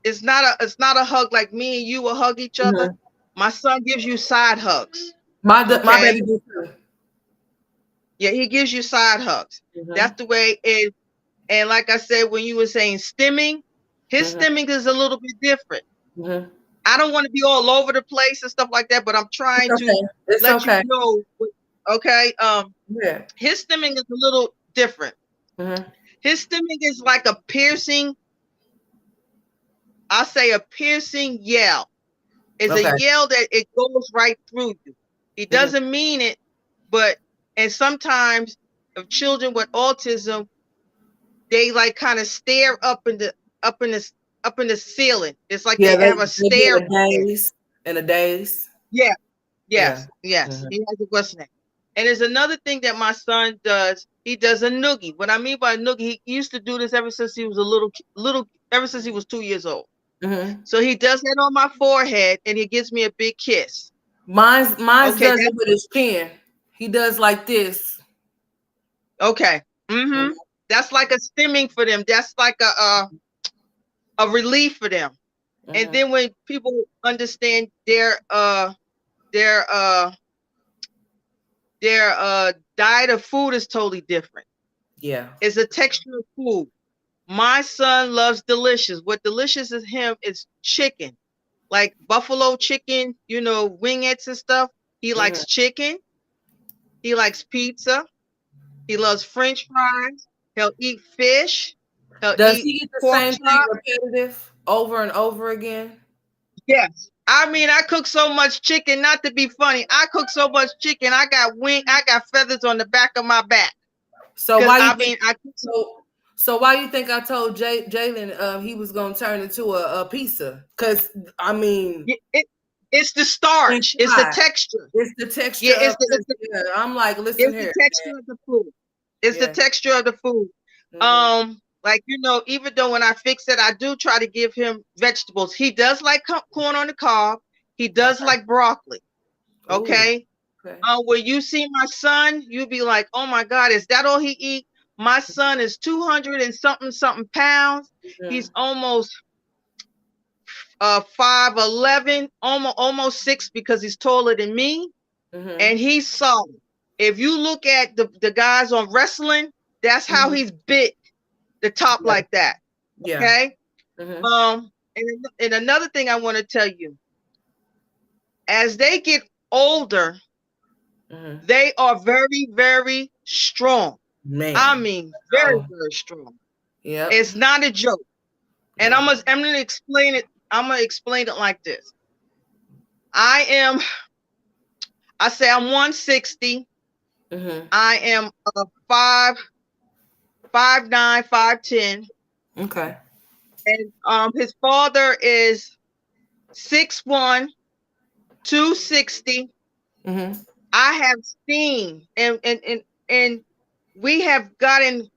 it's not a hug like me and you will hug each other. My son gives you side hugs. My baby do too. Yeah, he gives you side hugs. That's the way it is. And like I said, when you were saying stimming, his stimming is a little bit different. I don't want to be all over the place and stuff like that, but I'm trying to let you know. Okay. His stimming is a little different. His stimming is like a piercing. I'll say a piercing yell. It's a yell that it goes right through you. He doesn't mean it, and sometimes of children with autism, they like kind of stare up in the ceiling. It's like they have a stare. In a daze. Yeah. Yes. He has a what's name. And there's another thing that my son does. He does a noogie. What I mean by noogie, he used to do this ever since he was a little, ever since he was 2 years old. So he does that on my forehead, and he gives me a big kiss. Mine's does it with his chin. He does like this. Okay. That's like a stimming for them. That's like a relief for them. And then when people understand their diet of food is totally different. Yeah. It's a texture of food. My son loves delicious. What delicious is him is chicken, like buffalo chicken, wingettes and stuff. He likes chicken. He likes pizza. He loves French fries. He'll eat fish. Does he eat the same thing repetitive over and over again? Yes, I mean, I cook so much chicken, not to be funny. I cook so much chicken, I got feathers on the back of my back. So Because why you I think mean, I so why you think I told Jalen he was gonna turn into a pizza? Because I mean it's the starch, it's the inside, texture. it's the Yeah, texture of this. Yeah, I'm like, listen it's the here, texture of the food. It's the yeah. texture of the food. Mm-hmm. Like even though when I fix it, I do try to give him vegetables. He does like corn on the cob. He does Okay. like broccoli. Ooh. Okay. Okay. When you see my son, you be like, oh my God, is that all he eat? My son is 200 and something pounds. He's almost 5'11", almost 6 because he's taller than me, Mm-hmm. and he's solid. If you look at the guys on wrestling, that's how Mm-hmm. he's bit the top Yeah. like that. Yeah. Okay. Mm-hmm. And another thing I want to tell you, as they get older, Mm-hmm. they are very, very strong. I Man. mean, very, Oh. very strong. Yep. It's not a joke. And Yeah. I'm gonna explain it. I'm gonna explain it like this. I say I'm 160. Mm-hmm. I am 5'9", 5'10", Okay. and his father is 6'1", 260. Mm-hmm. I have seen and we have gotten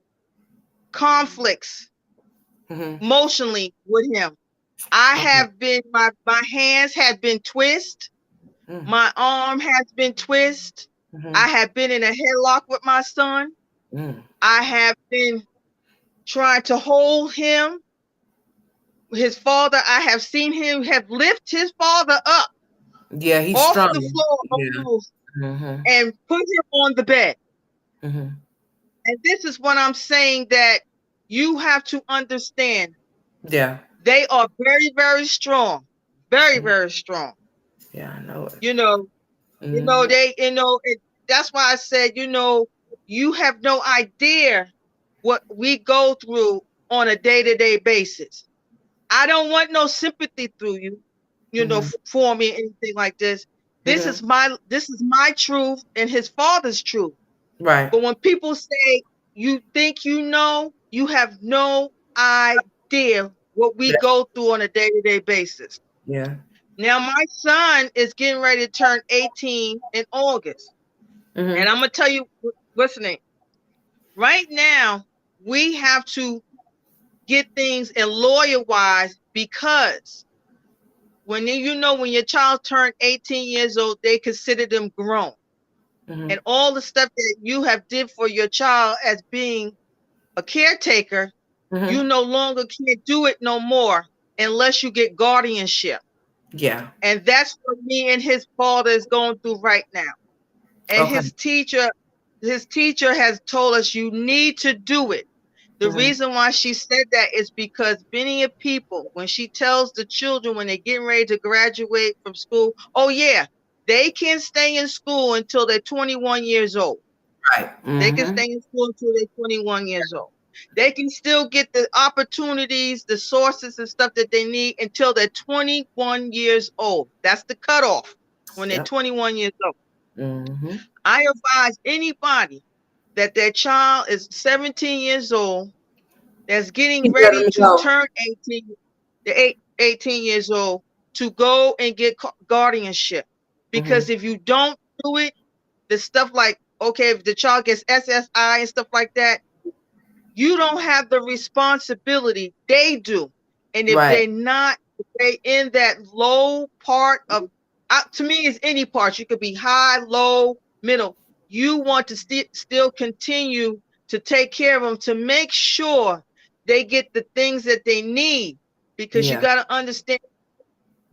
conflicts Mm-hmm. emotionally with him. I Okay. have been my hands have been twisted. Mm-hmm. My arm has been twisted. I have been in a headlock with my son. Mm-hmm. I have been trying to hold him. His father, I have seen him have lift his father up Yeah, he's off strong. the floor Yeah. almost Mm-hmm. and put him on the bed. Mm-hmm. And this is what I'm saying, that you have to understand. Yeah. They are very, very strong. Very, Mm-hmm. very strong. Yeah, I know it. You know, Mm-hmm. that's why I said, you have no idea what we go through on a day-to-day basis. I don't want no sympathy through you, Mm-hmm. for me, anything like this. This Mm-hmm. is my truth and his father's truth. Right. But when people say you think you have no idea what we Yeah. go through on a day-to-day basis. Yeah. Now, my son is getting ready to turn 18 in August. And Mm-hmm. I'm going to tell you, listening, right now, we have to get things in lawyer-wise, because when your child turned 18 years old, they consider them grown. Mm-hmm. And all the stuff that you have did for your child as being a caretaker, you Mm-hmm. no longer can't do it no more unless you get guardianship. Yeah. And that's what me and his father is going through right now. And Okay. his teacher has told us you need to do it. The Mm-hmm. reason why she said that is because many of people, when she tells the children when they're getting ready to graduate from school, oh yeah, they can stay in school until they're 21 years old. Right. They can Mm-hmm. stay in school until they're 21 years old. They can still get the opportunities, the sources and stuff that they need until they're 21 years old. That's the cutoff, when they're Yep. 21 years old. Mm-hmm. I advise anybody that their child is 17 years old, that's getting Keep letting ready me to go. turn 18, 18 years old, to go and get guardianship. Mm-hmm. Because if you don't do it, the stuff like, okay, if the child gets SSI and stuff like that, you don't have the responsibility. They do. And if Right. they're not, if they in that low part of, to me, it's any part. You could be high, low, middle. You want to still continue to take care of them, to make sure they get the things that they need. Because you Yeah. got to understand,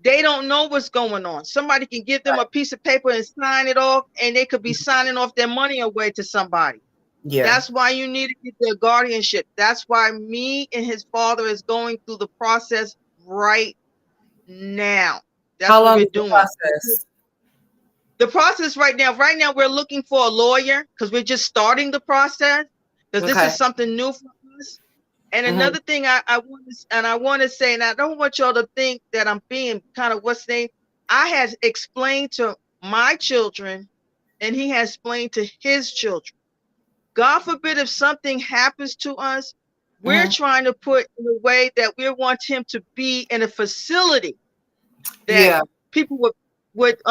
they don't know what's going on. Somebody can give them a piece of paper and sign it off, and they could be signing off their money away to somebody. Yeah. That's why you need to get their guardianship. That's why me and his father is going through the process right now. That's How what long we're is the doing. process? The process right now we're looking for a lawyer, because we're just starting the process, because this Okay. is something new for us. And Mm-hmm. another thing I want to say, and I don't want y'all to think that I'm being kind of, what's name. I has explained to my children, and he has explained to his children. God forbid if something happens to us, we're trying to put in a way that we want him to be in a facility that Yeah. people with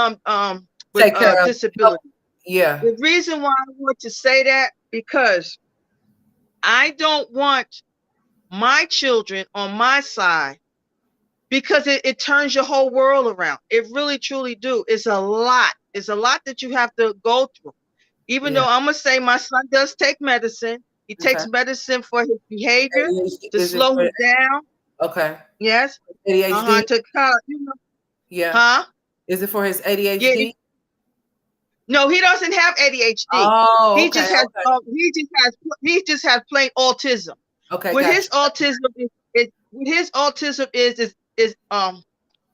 Take care of. disability. Yeah. The reason why I want to say that, because I don't want my children on my side, because it turns your whole world around. It really truly do. It's a lot. It's a lot that you have to go through. Even Yeah. though I'm gonna say my son does take medicine. He Okay. takes medicine for his behavior, ADHD, to is it slow for him down. okay. Yes. ADHD? To you know, Yeah. huh? Is it for his Yeah. ADHD? No, he doesn't have ADHD. Oh, He okay, just has okay. plain autism. Okay, What gotcha. his autism is High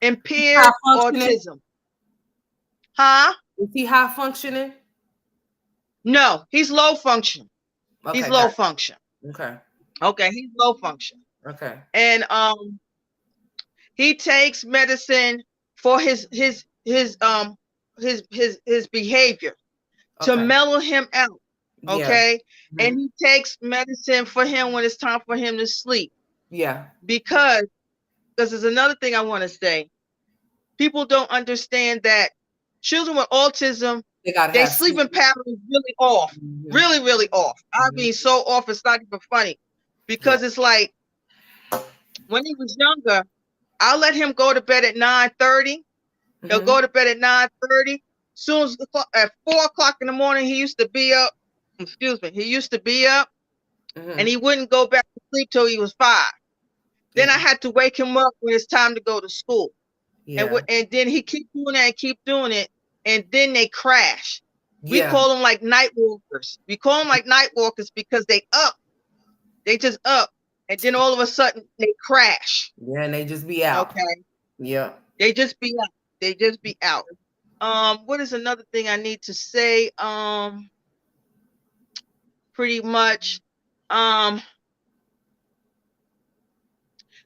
impaired functioning? autism. Huh? Is he high functioning? No, he's low function. He's Okay, low gotcha. function. Okay. Okay, he's low function. Okay. And he takes medicine for his behavior, to Okay. mellow him out. Yeah. Okay. And Mhm. he takes medicine for him when it's time for him to sleep. Yeah. Because there's another thing I want to say. People don't understand that children with autism, They gotta their have sleeping sleep. pattern is really off. Mhm. Really, really off. I Mhm. mean, so off, it's not even funny. Yeah. Because it's like, when he was younger, I'll let him go to bed at 9:30. He'll Mhm. go to bed at 9:30. Soon as at 4 o'clock in the morning, he used to be up. Excuse me. He used to be up, and Mhm. he wouldn't go back to sleep till he was 5. Then I Yeah. had to wake him up when it's time to go to school. Yeah. And then he keep doing that and keep doing it. And then they crash. We Yeah. call them like night walkers. We call them like night walkers because they up. They just up. And then all of a sudden they crash. Yeah, and they just be out. Okay. Yeah. They just be out. They just be out. What is another thing I need to say? Pretty much.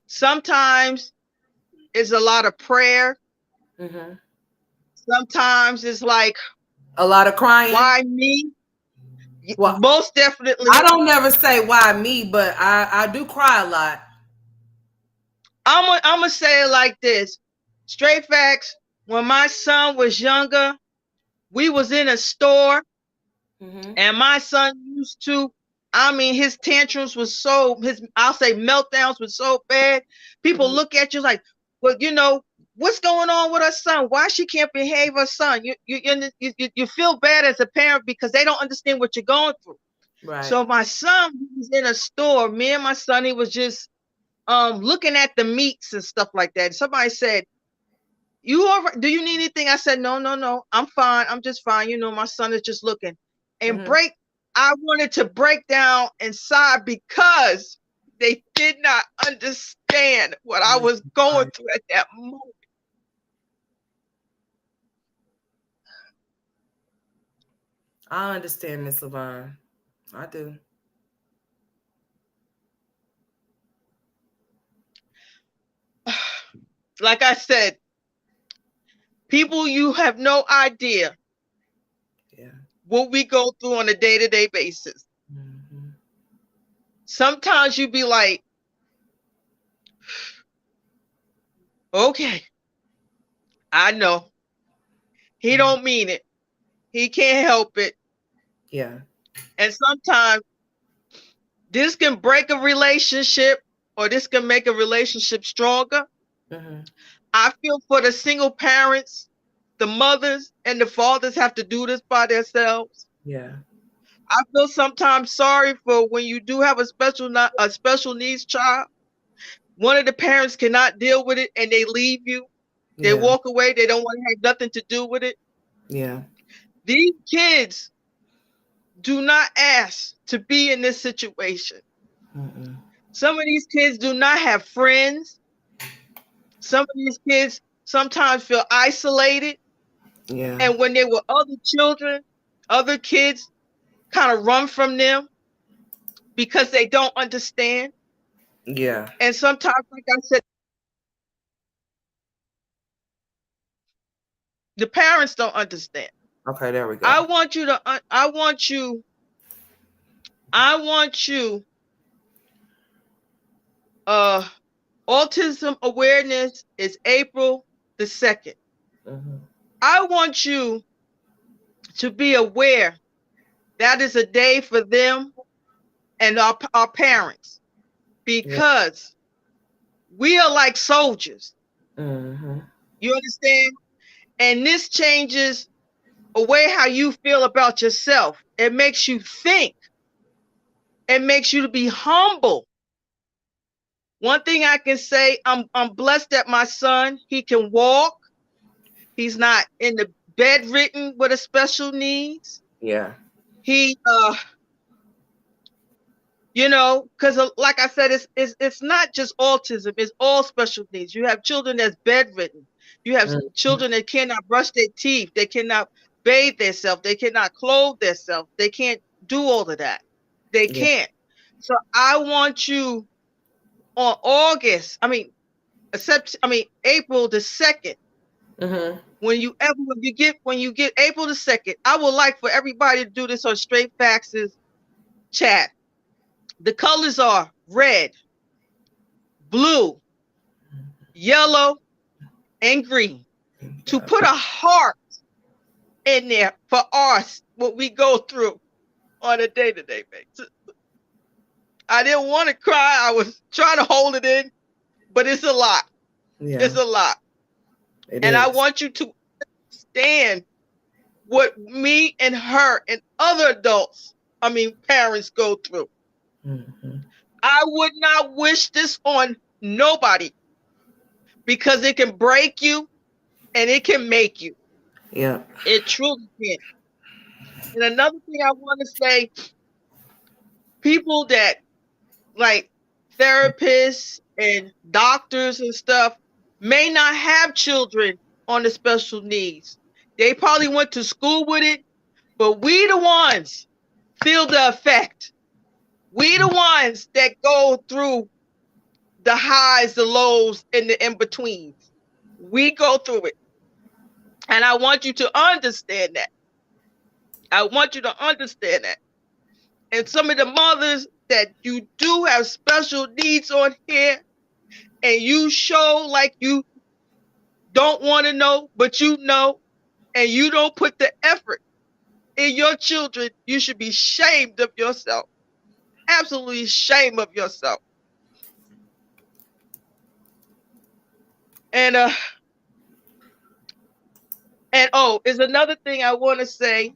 Sometimes it's a lot of prayer. Mhm. Sometimes it's like, A lot of crying. why me? Well, Most definitely. I don't never say why me, but I do cry a lot. I'm gonna say it like this. Straight facts. When my son was younger, we was in a store, Mhm. and my son used to, I mean, his tantrums was so, I'll say meltdowns was so bad. People Mhm. look at you like, well, what's going on with her son? Why she can't behave her son? You feel bad as a parent because they don't understand what you're going through. Right. So my son was in a store. Me and my son, he was just looking at the meats and stuff like that. Somebody said, do you need anything? I said, no, I'm fine. I'm just fine. My son is just looking. And Mhm. I wanted to break down inside because they did not understand what I was going Right. through at that moment. I understand, Miss Lavonne. I do. Like I said, people, you have no idea Yeah. what we go through on a day-to-day basis. Mhm. Sometimes you be like, okay, I know. He Mhm. don't mean it. He can't help it. Yeah. And sometimes this can break a relationship, or this can make a relationship stronger. Mhm. I feel for the single parents, the mothers and the fathers have to do this by themselves. Yeah. I feel sometimes sorry for when you do have a special needs child. One of the parents cannot deal with it and they leave you. They Yeah. walk away. They don't want to have nothing to do with it. Yeah. These kids do not ask to be in this situation. Mm-mm. Some of these kids do not have friends. Some of these kids sometimes feel isolated. Yeah. And when they were other children, other kids kind of run from them because they don't understand. Yeah. And sometimes, like I said, The parents don't understand. Okay, there we go. I want you, autism awareness is April the 2nd. I want you to be aware that is a day for them and our parents, because we are like soldiers. You understand? And this changes a way how you feel about yourself. It makes you think. It makes you to be humble. One thing I can say, I'm blessed that my son, he can walk. He's not in the bedridden with a special needs. Yeah. He because like I said, it's not just autism, it's all special needs. You have children that's bedridden. You have children that cannot brush their teeth, they cannot bathe themselves, they cannot clothe themselves, they can't do all of that. They can't. So I want you on April the 2nd. When you get April the 2nd, I would like for everybody to do this on Straight Faxes chat. The colors are red, blue, yellow, and green. To put a heart in there for us, what we go through on a day-to-day basis. I didn't want to cry. I was trying to hold it in, but it's a lot. Yeah. It's a lot. I want you to understand what me and her and other parents go through. I would not wish this on nobody, because it can break you and it can make you. Yeah. It truly can. And another thing I want to say, people that like therapists and doctors and stuff may not have children on the special needs. They probably went to school with it, but we the ones feel the effect. We the ones that go through the highs, the lows, and the in-betweens. We go through it. And I want you to understand that. I want you to understand that. And some of the mothers that you do have special needs on here, and you show like you don't want to know, but you know, and you don't put the effort in your children, you should be ashamed of yourself. Absolutely ashamed of yourself. And is another thing I want to say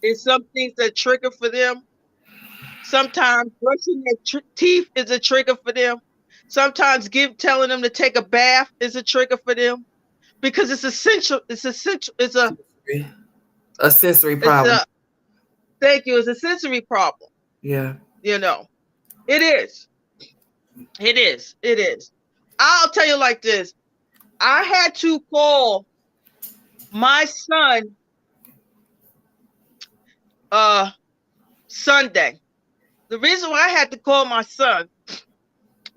is some things that trigger for them. Sometimes brushing their teeth is a trigger for them. Sometimes telling them to take a bath is a trigger for them, because it's essential. It's essential. It's a sensory problem. Thank you. It's a sensory problem. Yeah. It is. It is. It is. I'll tell you like this. I had to call my son Sunday. The reason why I had to call my son,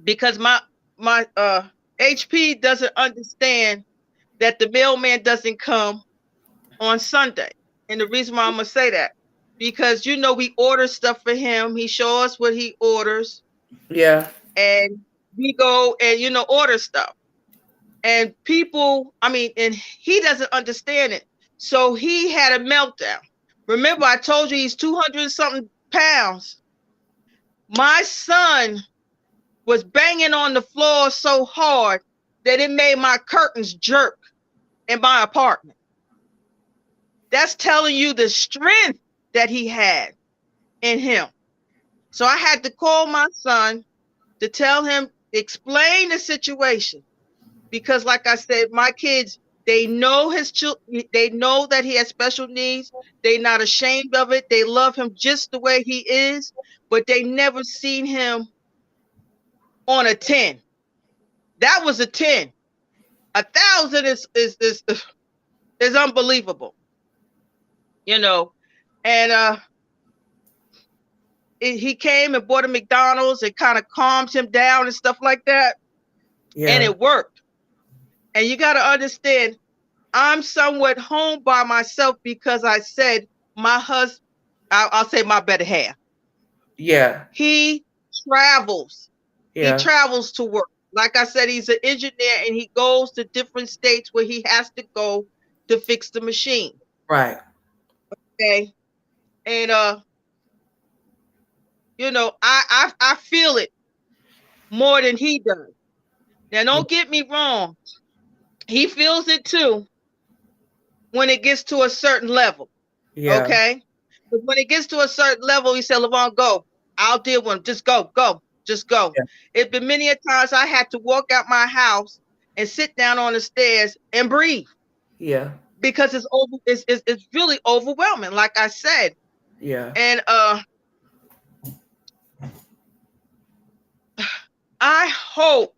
because my HP doesn't understand that the mailman doesn't come on Sunday. And the reason why I'm gonna say that, because we order stuff for him. He shows us what he orders. Yeah. And we go and order stuff. And people, and he doesn't understand it. So he had a meltdown. Remember, I told you he's 200-something pounds. My son was banging on the floor so hard that it made my curtains jerk in my apartment. That's telling you the strength that he had in him. So I had to call my son to tell him, explain the situation. Because like I said, my kids, they know they know that he has special needs. They're not ashamed of it. They love him just the way he is, but they never seen him on a 10. That was a 10. 1,000 is unbelievable. And he came and bought a McDonald's and kind of calmed him down and stuff like that. Yeah. And it worked. And you got to understand, I'm somewhat home by myself because I said my husband, I'll say my better half. Yeah. He travels. He Yeah. travels to work. Like I said, he's an engineer and he goes to different states where he has to go to fix the machine. Right. Okay. And I feel it more than he does. Now don't get me wrong. He feels it too when it gets to a certain level. Yeah. Okay. But when it gets to a certain level, he said, Lavonne, go. I'll deal with him. Just go, go, just go. Yeah. It's been many a times I had to walk out my house and sit down on the stairs and breathe Yeah. because it's really overwhelming, like I said. Yeah. And I hope,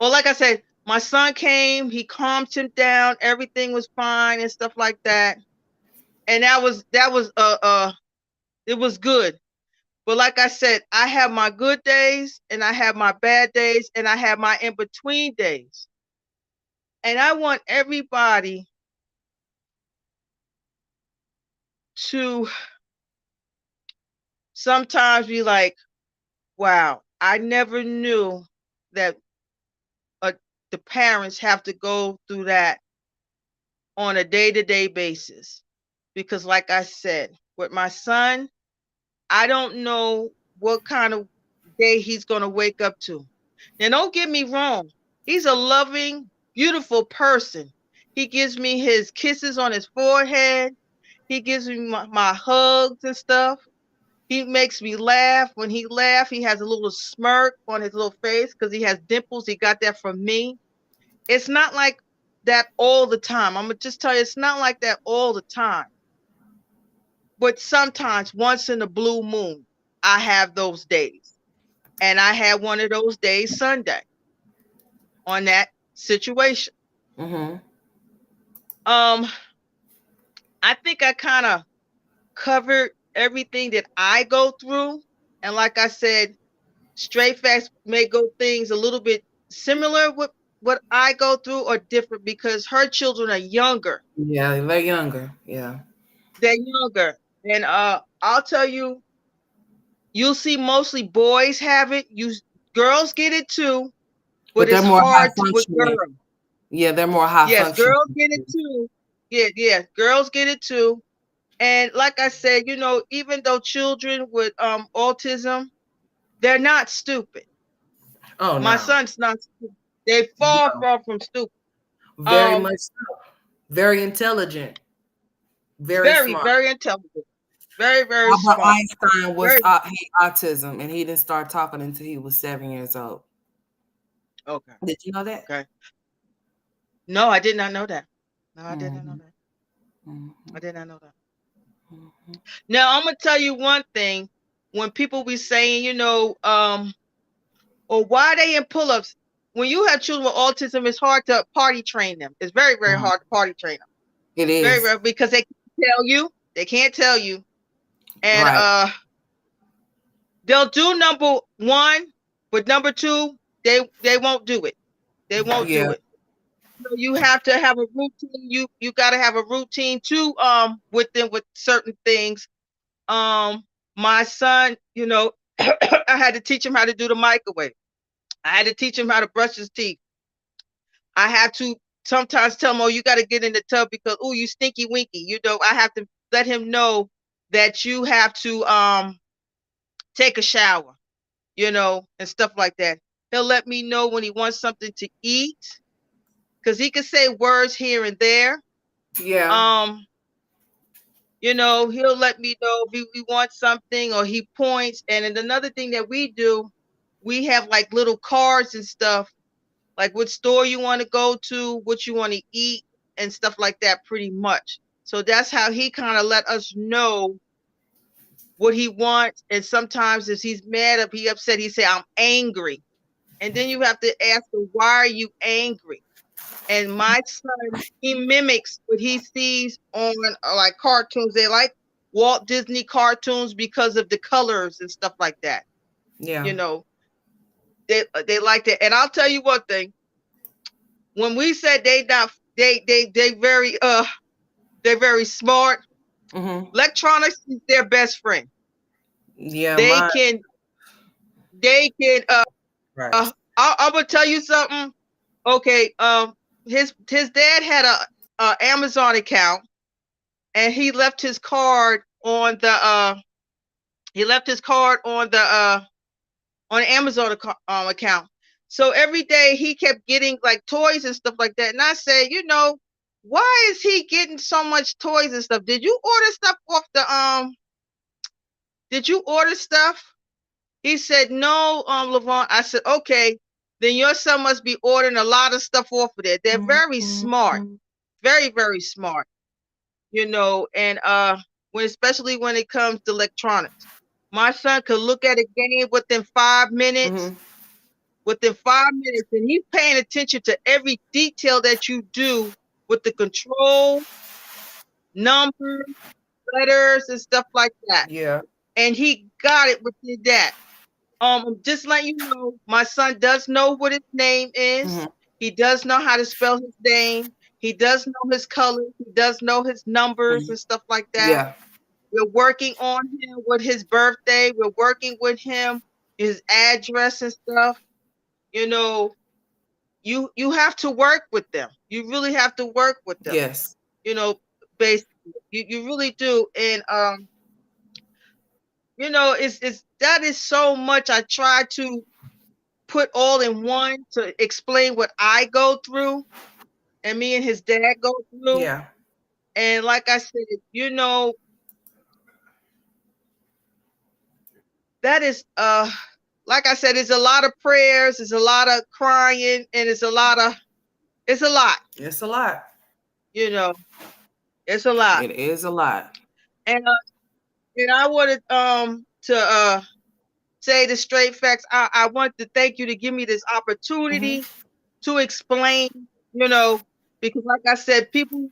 well, like I said, my son came, he calmed him down, everything was fine and stuff like that. And it was good. But like I said, I have my good days and I have my bad days and I have my in-between days. And I want everybody to sometimes be like, wow, I never knew that uh, the parents have to go through that on a day-to-day basis. Because like I said, with my son, I don't know what kind of day he's going to wake up to. Now, don't get me wrong. He's a loving, beautiful person. He gives me his kisses on his forehead. He gives me my hugs and stuff. He makes me laugh. When he laughs, he has a little smirk on his little face because he has dimples. He got that from me. It's not like that all the time. I'm going to just tell you, it's not like that all the time. But sometimes, once in a blue moon, I have those days. And I had one of those days Sunday on that situation. Mm-hmm. I think I kind of covered everything that I go through. And like I said, straight facts may go things a little bit similar with what I go through or different because her children are younger. Yeah, they're younger. Yeah. They're younger. And I'll tell you, you'll see mostly boys have it. Girls get it too, But but they're it's more high hard with functioning. girls. Yeah, they're more high Yes, functioning. girls get it too. Yeah, yeah, girls get it too. And like I said, even though children with autism, they're not stupid. Oh My no. son's not stupid. They far No. far from stupid. Very much so. Very intelligent. Very Very, smart. very intelligent. Very, very Albert smart. Einstein was Very autism, and he didn't start talking until he was 7 years old. okay. Did you know that? Okay. No, I did not know that. No, I did not know Mm-hmm. that. Mm-hmm. I did not know that. Mm-hmm. Now I'm gonna tell you one thing. When people be saying, or why they in pull-ups, when you have children with autism, it's hard to party train them. It's very, very hard to party train them. It Very, is. very because they can't tell you. They can't tell you. And Right. they'll do number one, but number two, they won't do it. They won't Yeah. do it. So you have to have a routine. You got to have a routine too. With them with certain things. My son, I had to teach him how to do the microwave. I had to teach him how to brush his teeth. I have to sometimes tell him, "Oh, you got to get in the tub because oh, you stinky winky." I have to let him know that you have to take a shower, and stuff like that. He'll let me know when he wants something to eat because he can say words here and there. Yeah. Um, he'll let me know if he wants something or he points. And then another thing that we do, we have like little cards and stuff, like what store you want to go to, what you want to eat, and stuff like that, pretty much. So that's how he kind of let us know what he wants. And sometimes if he's mad or he upset, he say, "I'm angry." And then you have to ask him, "Why are you angry?" And my son, he mimics what he sees on like cartoons. They like Walt Disney cartoons because of the colors and stuff like that. Yeah. You know, they like that. And I'll tell you one thing. when we said they very smart. Electronics is their best friend. Yeah, They mine. can Right. I'm gonna tell you something. Okay, his dad had a Amazon account, and he left his card on the on Amazon account. So every day he kept getting like toys and stuff like that. And I said, why is he getting so much toys and stuff? Did you order stuff off the Did you order stuff? He said, no, Lavonne. I said, okay, then your son must be ordering a lot of stuff off of there. They're very smart, very, very smart, and especially when it comes to electronics. My son could look at a game within 5 minutes. Within 5 minutes, and he's paying attention to every detail that you do with the control, numbers, letters, and stuff like that. Yeah. And he got it within that. Just letting you know, my son does know what his name is. He does know how to spell his name. He does know his colors. He does know his numbers and stuff like that. Yeah. We're working on him with his birthday. We're working with him, his address and stuff. You have to work with them. You really have to work with them. Yes. Basically, you really do. And it's that is so much. I try to put all in one to explain what I go through, and me and his dad go through. Yeah. And like I said, that is like I said, it's a lot of prayers, it's a lot of crying, and it's a lot. It's a lot. It's a lot. It is a lot. And I wanted to say the straight facts. I want to thank you to give me this opportunity to explain, because like I said, people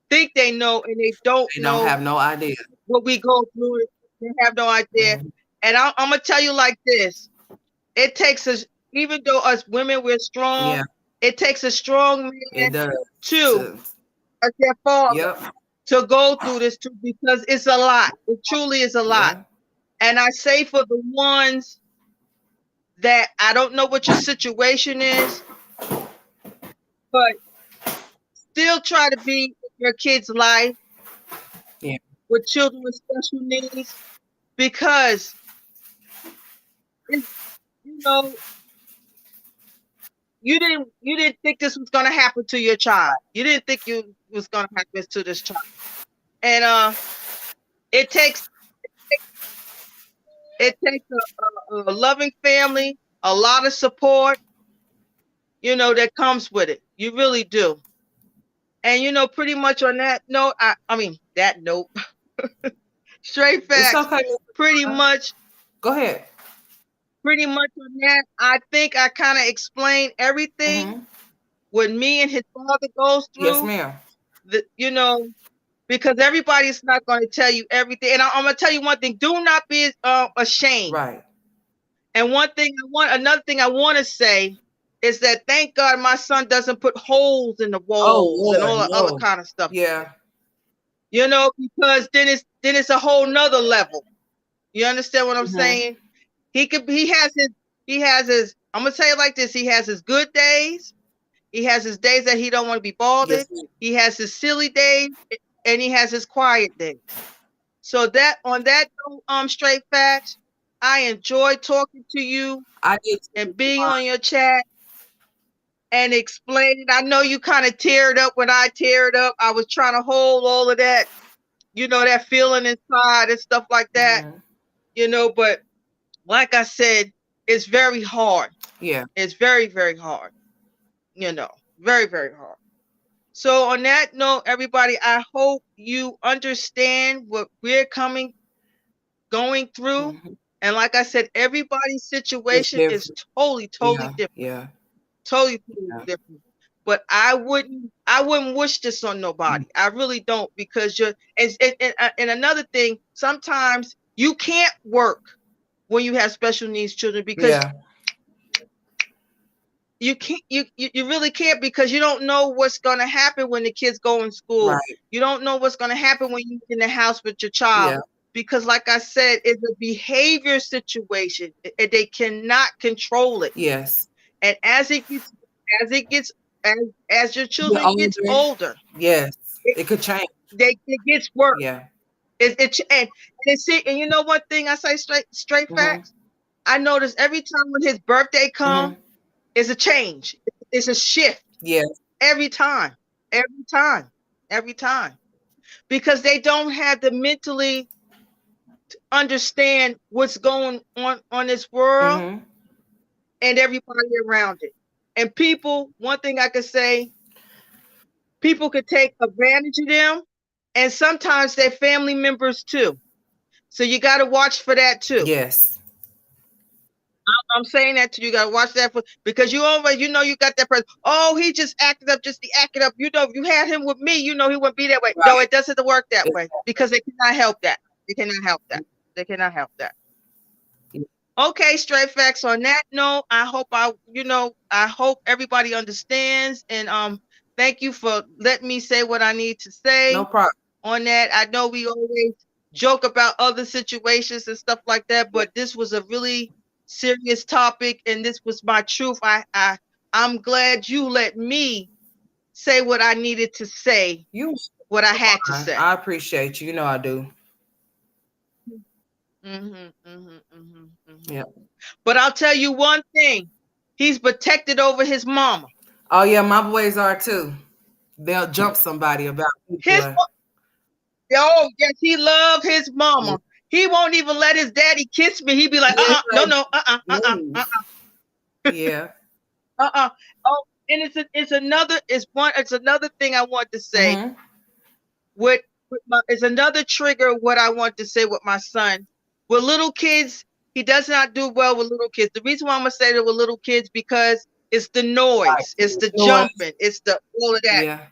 think they know and they don't know. They don't have no idea what we go through. They have no idea. And I'm gonna tell you like this: it takes us, even though us women we're strong, it takes a strong man to their father to go through this too, because it's a lot. It truly is a lot. And I say for the ones that I don't know what your situation is, but still try to be in your kid's life with children with special needs, because you didn't think this was going to happen to your child. You didn't think you was going to happen to this child. And it takes a loving family, a lot of support, that comes with it. You really do. And pretty much on that note, I mean that note, straight facts. It's okay. Pretty much. Go ahead. Pretty much on that, I think I kind of explained everything what me and his father goes through. Yes, ma'am. Because everybody's not going to tell you everything. And I'm going to tell you one thing: do not be ashamed. Right. And another thing I want to say is that thank God my son doesn't put holes in the walls and all the other kind of stuff. Yeah. Because then it's a whole nother level. You understand what I'm saying? He has his, I'm gonna say it like this: he has his good days, he has his days that he don't want to be bothered, he has his silly days, and he has his quiet days. So that on that note, straight facts, I enjoy talking to you. I did and being on your chat and explaining. I know you kind of teared up when I teared up. I was trying to hold all of that, that feeling inside and stuff like that, but like I said, it's very hard. Yeah. It's very, very hard. Very, very hard. So on that note, everybody, I hope you understand what we're going through. And like I said, everybody's situation is totally different. Yeah. Totally different. But I wouldn't wish this on nobody. I really don't, because and another thing, sometimes you can't work when you have special needs children, because you can't, you really can't, because you don't know what's going to happen when the kids go in school. Right. You don't know what's going to happen when you're in the house with your child. Yeah. Because like I said, it's a behavior situation, and they cannot control it. Yes. And as your The children gets older, Yes. It could change. it gets worse. Yeah. And you know one thing I say straight facts? I notice every time when his birthday comes, it's a change. It's a shift. Yes. Every time. Because they don't have the mentally to understand what's going on this world and everybody around it. And people, one thing I could say, people could take advantage of them, and sometimes they're family members too. So you got to watch for that too. Yes. I'm saying that to you. You got to watch that because you always, you got that person. Oh, he just acted up, just acted up. If you had him with me, he wouldn't be that way. Right. No, it doesn't work that way, because they cannot help that. They cannot help that. Okay, straight facts. On that note, I hope everybody understands, and thank you for letting me say what I need to say. No problem. On that, I know we always joke about other situations and stuff like that, but this was a really serious topic, and this was my truth. I'm glad you let me say what I needed to say. What I had to say. I appreciate you. You know I do. Yeah. But I'll tell you one thing. He's protected over his mama. Oh yeah, my boys are too. They'll jump somebody about people. Oh yes, he loves his mama. Yeah. He won't even let his daddy kiss me. He'd be like, no. Yeah. Oh, and it's another thing I want to say. It's another trigger what I want to say with my son. With little kids, he does not do well with little kids. The reason why I'm gonna say that with little kids, because it's the noise, right. It's the jumping, it's the all of that.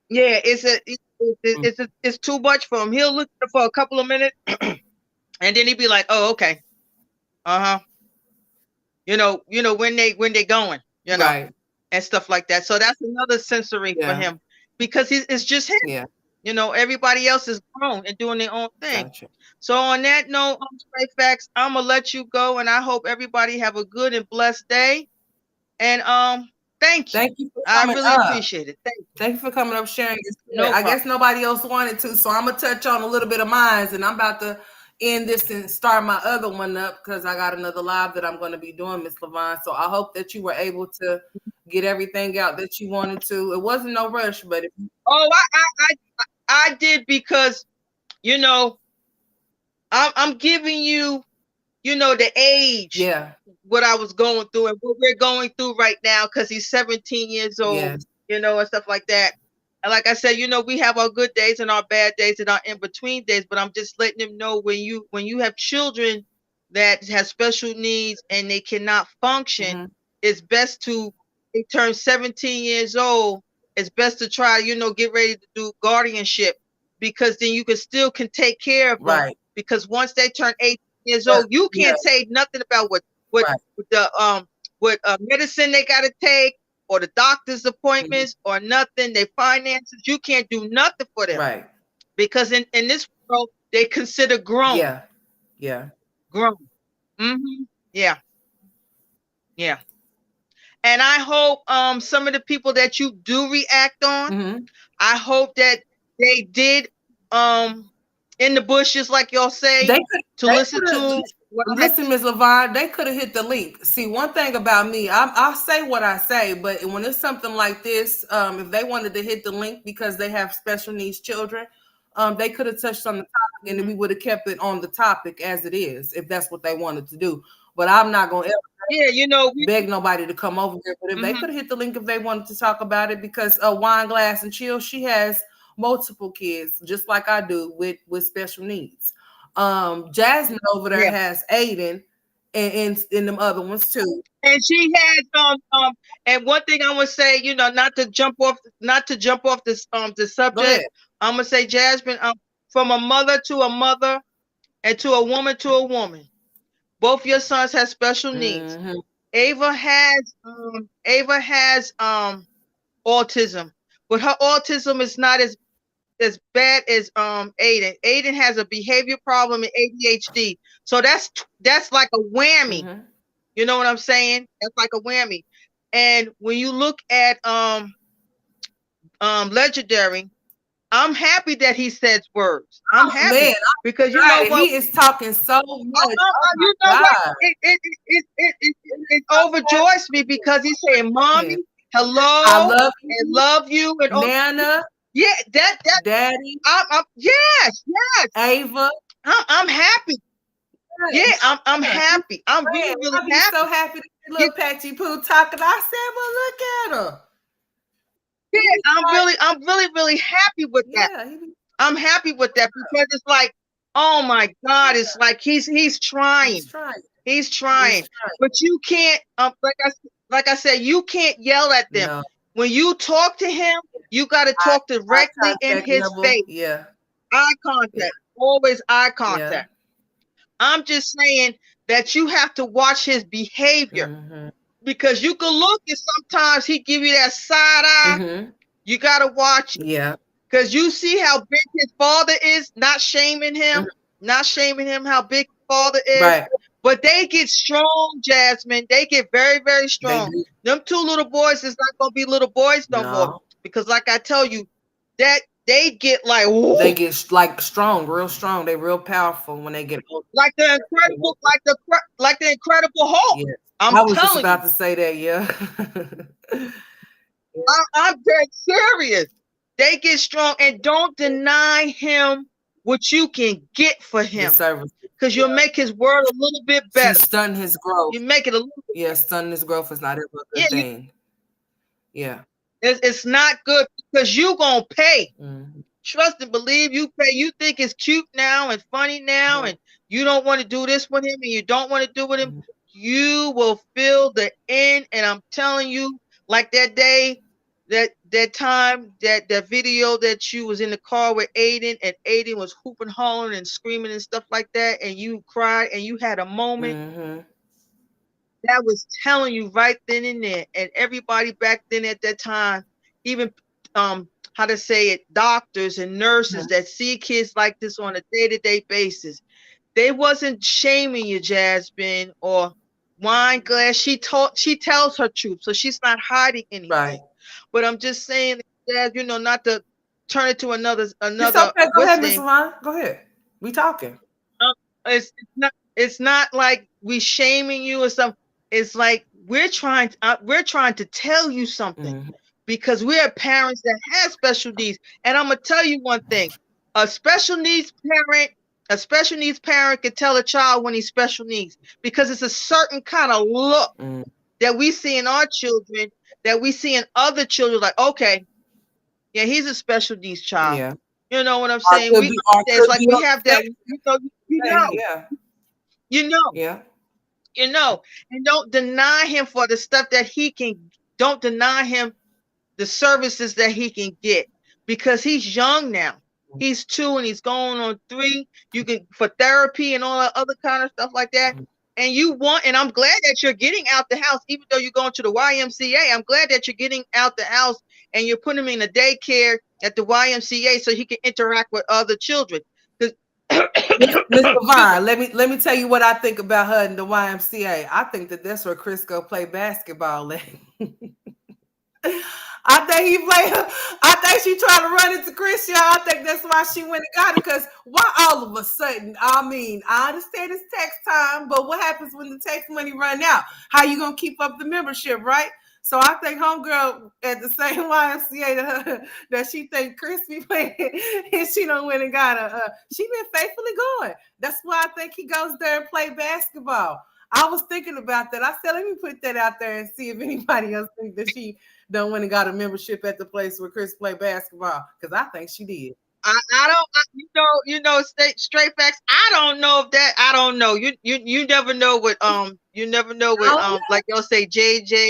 Yeah, it's too much for him. He'll look for a couple of minutes, and then he'd be like, "Oh, okay, you know when they going, right. and stuff like that." So that's another censoring for him, because it's just him. Yeah. Everybody else is grown and doing their own thing. Gotcha. So on that note, straight facts, I'm gonna let you go, and I hope everybody have a good and blessed day. And thank you. Thank you for coming I really appreciate it. Thank you for coming up sharing your story. I guess nobody else wanted to, so I'm gonna touch on a little bit of mine, and I'm about to end this and start my other one up because I got another live that I'm going to be doing, Miss Lavonne. So I hope that you were able to get everything out that you wanted to. It wasn't no rush, but I did, because I'm giving you the age, what I was going through and what we're going through right now, because he's 17 years old, and stuff like that. And like I said, we have our good days and our bad days and our in-between days, but I'm just letting them know when you have children that have special needs and they cannot function, it's best they turn 17 years old, it's best to try, get ready to do guardianship, because then you still can take care of them. Because once they turn 18 years old, you can't say nothing about what medicine they got to take, or the doctor's appointments, or nothing, their finances. You can't do nothing for them, because in this world they consider grown. Grown. Yeah. And I hope some of the people that you do react on, I hope that they did in the bushes, like y'all say, listen to. Listen, Ms. Lavonne, they could have hit the link. See, one thing about me, I'll say what I say, but when it's something like this, if they wanted to hit the link because they have special needs children, they could have touched on the topic, and then we would have kept it on the topic as it is, if that's what they wanted to do. But I'm not going to ever beg nobody to come over here. But if they could have hit the link if they wanted to talk about it, because Wine Glass and Chill, she has multiple kids, just like I do, with special needs. Jasmine over there has Aiden and them other ones too. And she has and one thing I would say, not to jump off this the subject. I'm gonna say, Jasmine, from a mother to a mother and to a woman, both your sons have special needs. Ava has autism, but her autism is not as bad as Aiden. Aiden has a behavior problem and ADHD. So that's like a whammy. Mm-hmm. You know what I'm saying? That's like a whammy. And when you look at Legendary, I'm happy that he says words. I'm Oh happy man, because you know right. what? He is talking so much. Oh You my know what? God. It overjoys me because he's saying, "Mommy, hello, I love and you, love you," and Nana, yeah, that Daddy, yes, Ava. I'm happy. Yeah, I'm Yeah, happy. I'm man, really I be so happy. happy to see Yeah, little Patchy Poo talking. I said, well, look at her. yeah, He be like, I'm really happy with that. yeah, he be, I'm happy with that because it's like, oh my God, it's like he's he's trying. trying. He's He's trying. trying. But you can't like I said, you can't yell at them. No. When you talk to him, you got to talk Eye directly in contact his level. face. Yeah. Eye contact. Yeah. Always eye Yeah. contact. I'm just saying that you have to watch his behavior Mm-hmm. because you can look and sometimes he give you that side eye. Mm-hmm. You got to watch it. Yeah. Because you see how big his father is, not shaming him, not shaming him how big his father is. Right. But they get strong, Jasmine. They get very, very strong. Them two little boys is not gonna be little boys no more. Because like I tell you, that they get like whoa. They get like strong, real strong. They real powerful when they get old. Like the incredible, like the Incredible Hulk. Yeah. I'm I was just telling about you. to say that, yeah. I'm dead serious. They get strong and don't deny him what you can get for him. Because you'll make his world a little bit better. She's stunting his growth. You make it a little bit Yeah, stunting his growth is not ever a good thing. Yeah. It's not good because you gonna pay. Mm-hmm. Trust and believe you pay. You think it's cute now and funny now, and you don't want to do this with him and you don't want to do with him. You will feel the end. And I'm telling you, like that day, that time, that video that you was in the car with Aiden and Aiden was hooping, hollering, and screaming and stuff like that, and you cried and you had a moment. That was telling you right then and there. And everybody back then at that time, even how to say it, doctors and nurses that see kids like this on a day-to-day basis, they wasn't shaming you, Jasmine, or wine glass. She tells her truth, so she's not hiding anything. Right. But I'm just saying, Jazz, you know, not to turn it to another. It's okay. Go ahead, Mrs.Lavonne. Go ahead. We talking. It's not like we shaming you or something. It's like we're trying to tell you something because we're parents that have special needs. And I'm gonna tell you one thing: a special needs parent can tell a child when he's special needs because it's a certain kind of look that we see in our children, that we see in other children. Like, okay, yeah, he's a special needs child. Yeah. You know what I'm saying? It's like we have that. You know, and don't deny him for the stuff that he can. Don't deny him the services that he can get because he's young now. He's 2 and he's going on 3. You can for therapy and all that other kind of stuff like that. And I'm glad that you're getting out the house, even though you're going to the YMCA. I'm glad that you're getting out the house and you're putting him in a daycare at the YMCA so he can interact with other children. Mr. Vine, let me tell you what I think about her in the YMCA. I think that's where Chris go play basketball at. I think she trying to run into Chris, y'all. I think that's why she went and got it. Because why all of a sudden? I mean, I understand it's tax time, but what happens when the tax money run out? How you gonna keep up the membership, right? So I think homegirl at the same YMCA that she think Chris be playing, and she done went and got her. She been faithfully going. That's why I think he goes there and play basketball. I was thinking about that. I said, let me put that out there and see if anybody else thinks that she done went and got a membership at the place where Chris played basketball, because I think she did. I don't, straight facts. I don't know if that. I don't know. You never know what like y'all say JJ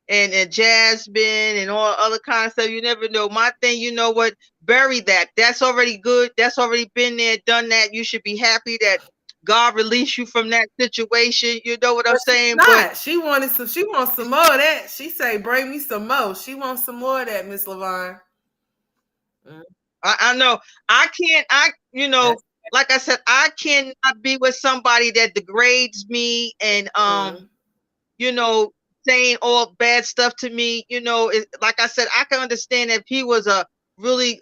and Jasmine and all other kind of stuff. You never know. My thing, you know what? Bury that. That's already good. That's already been there, done that. You should be happy that God release you from that situation. You know what I'm But she's saying? But not. She wants some more of that. She say, bring me some more. She wants some more of that, Miss Lavonne. Mm, I know that's like I said, I cannot be with somebody that degrades me and mm, you know, saying all bad stuff to me. Like I said, I can understand if he was a really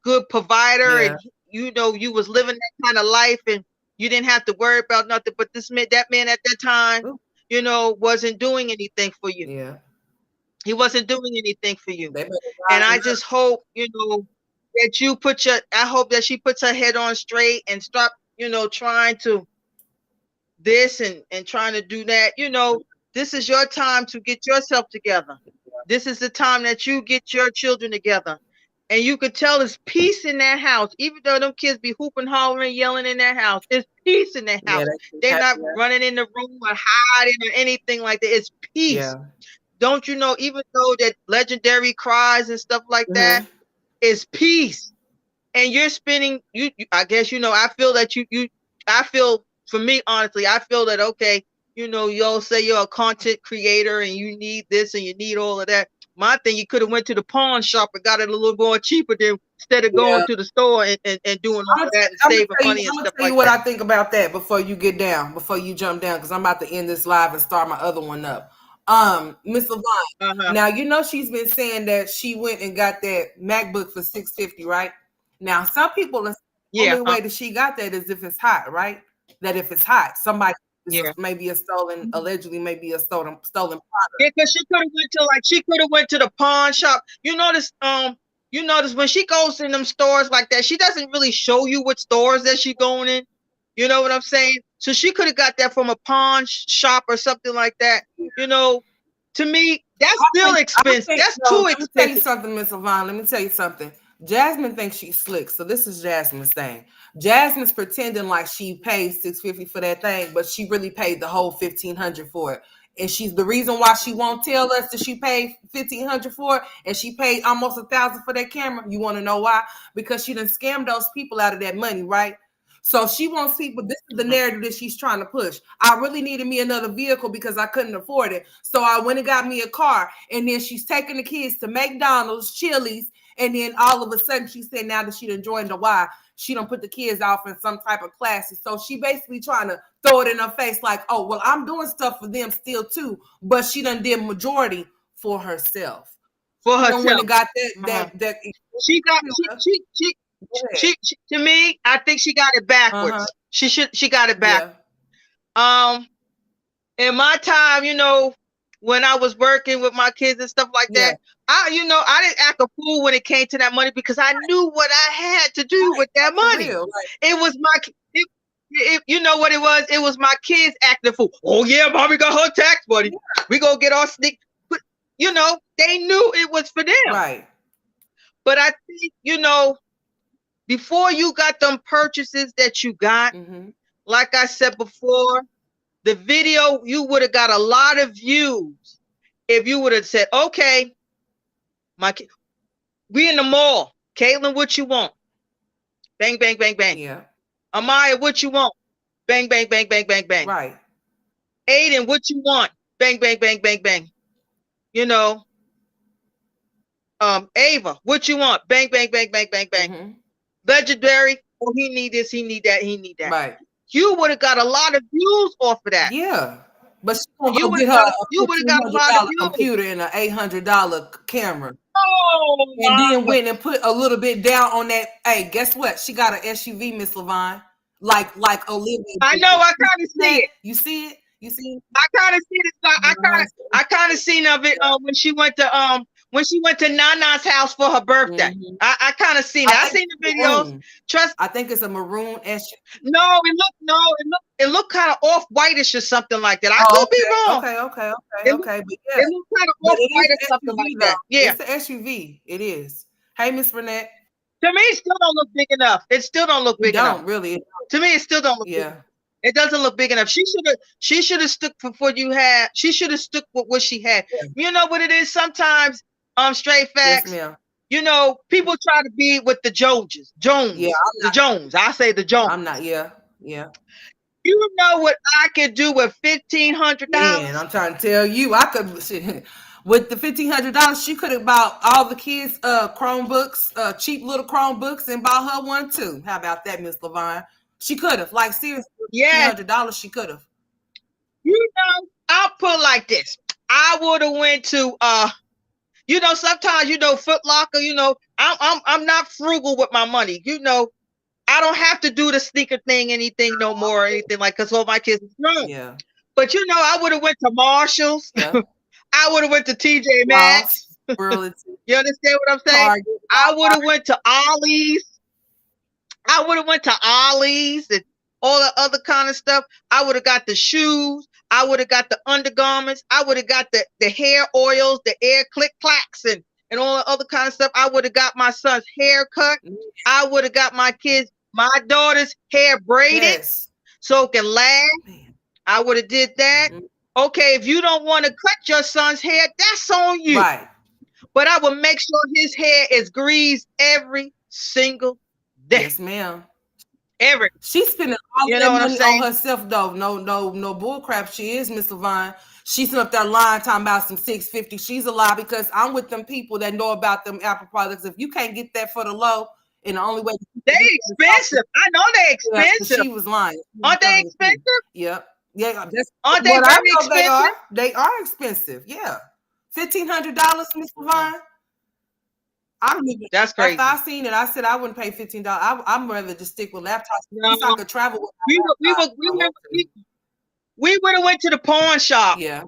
good provider yeah. and you was living that kind of life and you didn't have to worry about nothing. But that man at that time, Ooh, wasn't doing anything for you. yeah. He wasn't doing anything for you. They better And rise I up. just hope, I hope that she puts her head on straight and stop, trying to this and trying to do that. This is your time to get yourself together. This is the time that you get your children together. And you could tell there's peace in that house. Even though them kids be hooping, hollering, yelling in that house, there's peace in that Yeah, house. they They're happy. not running in the room or hiding or anything like that. It's peace. Yeah. Don't you know, even though that legendary cries and stuff like that, Mm-hmm. it's peace. And you're spending I guess I feel that I feel, for me, honestly, I feel that, okay, you'll say you're a content creator and you need this and you need all of that. My thing, you could have went to the pawn shop and got it a little more cheaper than instead of going Yeah. to the store and doing all of that and I'm gonna saving money and I'm gonna stuff tell you like what that. I think about that before you get down, before you jump down, because I'm about to end this live and start my other one up. Miss Lavonne, Uh-huh. now she's been saying that she went and got that MacBook for $650, right? Now some people are saying the Yeah. only way that she got that is if it's hot, right? That if it's hot, somebody Yeah. maybe a stolen, allegedly maybe a stolen Yeah, because she could have went to the pawn shop. You notice when she goes in them stores like that, she doesn't really show you what stores that she going in. You know what I'm saying? So she could have got that from a pawn shop or something like that. You know, to me, that's still I expensive. think, That's no, too let me tell you expensive. something, Miss Lavonne. Let me tell you something. Jasmine thinks she's slick, so this is Jasmine's thing. Jasmine's pretending like she paid $650 for that thing, but she really paid the whole $1,500 for it. And she's the reason why she won't tell us that she paid $1,500 for it, and she paid almost $1,000 for that camera. You want to know why? Because she done scammed those people out of that money, right? So she wants people. This is the narrative that she's trying to push. I really needed me another vehicle because I couldn't afford it. So I went and got me a car. And then she's taking the kids to McDonald's, Chili's. And then all of a sudden she said now that she done joined the Y, she done put the kids off in some type of classes. So she basically trying to throw it in her face like, oh, well, I'm doing stuff for them still too. But she done did majority for herself. For She done went herself. and got Uh-huh. that She got she to me, I think she got it backwards. She got it back. Yeah. In my time, when I was working with my kids and stuff like Yeah. that, I didn't act a fool when it came to that money because I knew what I had to do with that For money. real. Like, It was you know what it was? It was my kids acting fool. Oh yeah, mommy got her tax money. yeah. We gonna get our sneak. But they knew it was for them. Right. But I think, before you got them purchases that you got, Mm-hmm. like I said before, the video, you would have got a lot of views if you would have said, okay, we in the mall. Caitlin, what you want? Bang, bang, bang, bang. Yeah. Amaya, what you want? Bang, bang, bang, bang, bang, bang. Right. Aiden, what you want? Bang, bang, bang, bang, bang. Ava, what you want? Bang, bang, bang, bang, bang, bang. Mm-hmm. Legendary, oh, he need this, he need that, he need that. Right. You would have got a lot of views off of that. Yeah. But she gonna You go would get have her got, a you would have got a lot of $1,500 views. computer and an $800 camera. Oh, And then went and put a little bit down on that. Hey, guess what? She got an SUV, Miss Lavonne. Like Olivia. I know, I kind of see it. You see it? You see it? I kind of see this. I kind of seen of it when she went to Nana's house for her birthday. Mm-hmm. I kind of seen it. I seen the videos. I think it's a maroon SUV. No, it looked kind of off whitish or something like that. I could be wrong. Okay. It But yeah, it looked kind of off white or something like that. Yeah, it's an SUV. It is. Hey, Miss Burnett. to me, it still don't look big enough. It still don't look big enough. Really. To me, it still don't look. Yeah. Big. It doesn't look big enough. She should have stuck with what you had. She should have stuck with what she had. Yeah. You know what it is? Sometimes, straight facts. Yes, ma'am. People try to be with the Joneses. Yeah, the Jones. I say the Jones. I'm not. Yeah. Yeah. You know what I could do with $1,500? Man, I'm trying to tell you, I could with the $1,500, she could have bought all the kids Chromebooks, cheap little Chromebooks, and bought her one too. How about that, Miss Lavonne? She could have, like, seriously, Yes. $1,500, she could have. You know, I'll put it like this. I would have went to sometimes Foot Locker, I'm not frugal with my money. I don't have to do the sneaker thing anything no more or anything like, because all my kids are grown. Yeah. But I would have went to Marshalls. Yeah. I would have went to TJ Ross, Maxx. Burlington, You understand what I'm saying? Target, I would have went to Ollie's. I would have went to Ollie's and all the other kind of stuff. I would have got the shoes. I would have got the undergarments. I would have got the hair oils, the air click clacks, and all the other kind of stuff. I would have got my son's haircut. I would have got my daughter's hair braided, yes, so it can last. I would have did that. Okay, if you don't want to cut your son's hair, that's on you. Right. But I would make sure his hair is greased every single day. Yes, ma'am. Every. She's spending all You that know what I'm money saying? on herself, though. No bull crap. She is, Miss Lavonne. She's up there lying, talking about some $650. She's a lie, because I'm with them people that know about them Apple products. If you can't get that for the low, and the only way they expensive. I know they expensive. She was lying. Aren't they expensive? Yep. Yeah. That's Aren't they what very I know expensive? They are expensive. Yeah. $1,500, Miss Lavonne. I don't even. That's crazy. After I seen it, I said I wouldn't pay $15. I'm rather just stick with laptops. No. I could travel with. We would have went to the pawn shop. Yeah.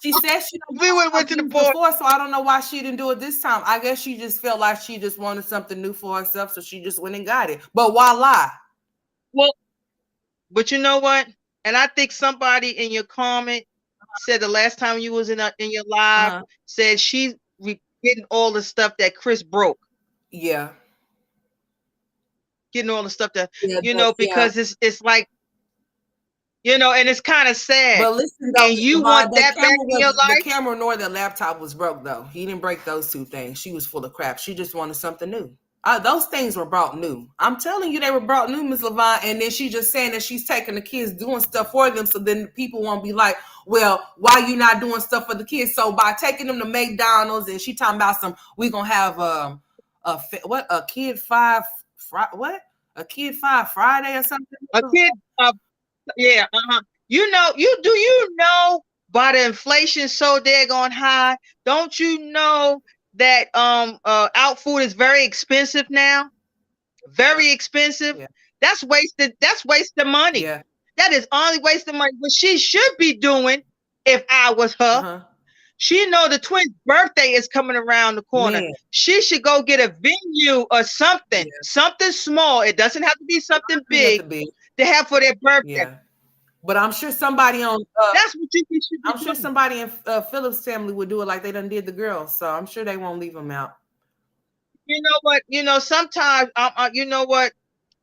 She said we would have went to the pawn before, so I don't know why she didn't do it this time. I guess she just felt like she just wanted something new for herself, so she just went and got it. But why lie? Well, but you know what? And I think somebody in your comment said the last time you was in your live said she's getting all the stuff that Chris broke. Yeah. Getting all the stuff that because it's like, and it's kind of sad. But listen, though, and you want that back in your life? The camera nor the laptop was broke, though. He didn't break those two things. She was full of crap. She just wanted something new. Those things were brought new. I'm telling you, they were brought new, Miss Lavonne. And then she just saying that she's taking the kids, doing stuff for them, so then people won't be like, well, why you not doing stuff for the kids? So by taking them to McDonald's, and she talking about we gonna have a kid five Friday or something. A kid, yeah, You know by the inflation so daggone high? Don't you know that out food is very expensive now? Very expensive. Yeah. That's wasted money. Yeah. That is only wasting money. What she should be doing, if I was her, she know the twins' birthday is coming around the corner. Man. She should go get a venue or something, something small. It doesn't have to be something big to have for their birthday. Yeah. But I'm sure somebody on that's what you should be I'm sure somebody in Philip's family would do it like they done did the girls. So I'm sure they won't leave them out. You know what? Sometimes you know what?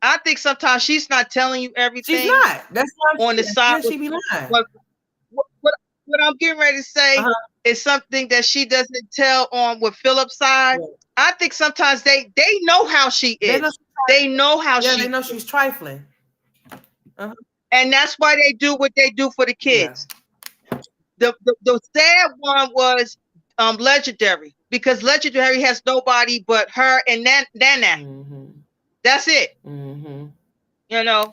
I think sometimes she's not telling you everything. She's not. That's what on the side. She be lying. What I'm getting ready to say is something that she doesn't tell on with Philip's side. Yeah. I think sometimes they know how she is. They know how they know she's trifling. And that's why they do what they do for the kids. Yeah. The sad one was Legendary, because Legendary has nobody but her and Nana. Mm-hmm. That's it. Mm-hmm. Yeah.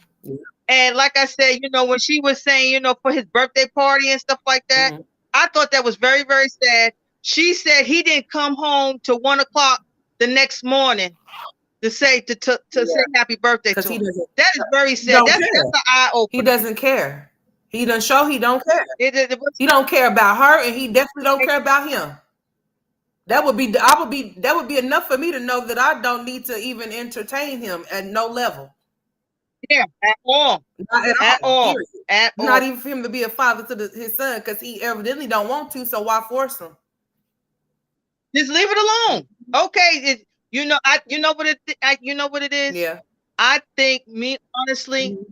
And like I said, when she was saying, for his birthday party and stuff like that, I thought that was very, very sad. She said he didn't come home till 1:00 the next morning to say say happy birthday to him. That is very sad. That's an eye opener. He doesn't care. He done show he don't care. He don't care about her, and he definitely don't care about him. That would be enough for me to know that I don't need to even entertain him at no level. Yeah, at all. Not at all. At all. Not even for him to be a father to his son, because he evidently don't want to. So why force him? Just leave it alone. Okay, you know what it is. Yeah. I think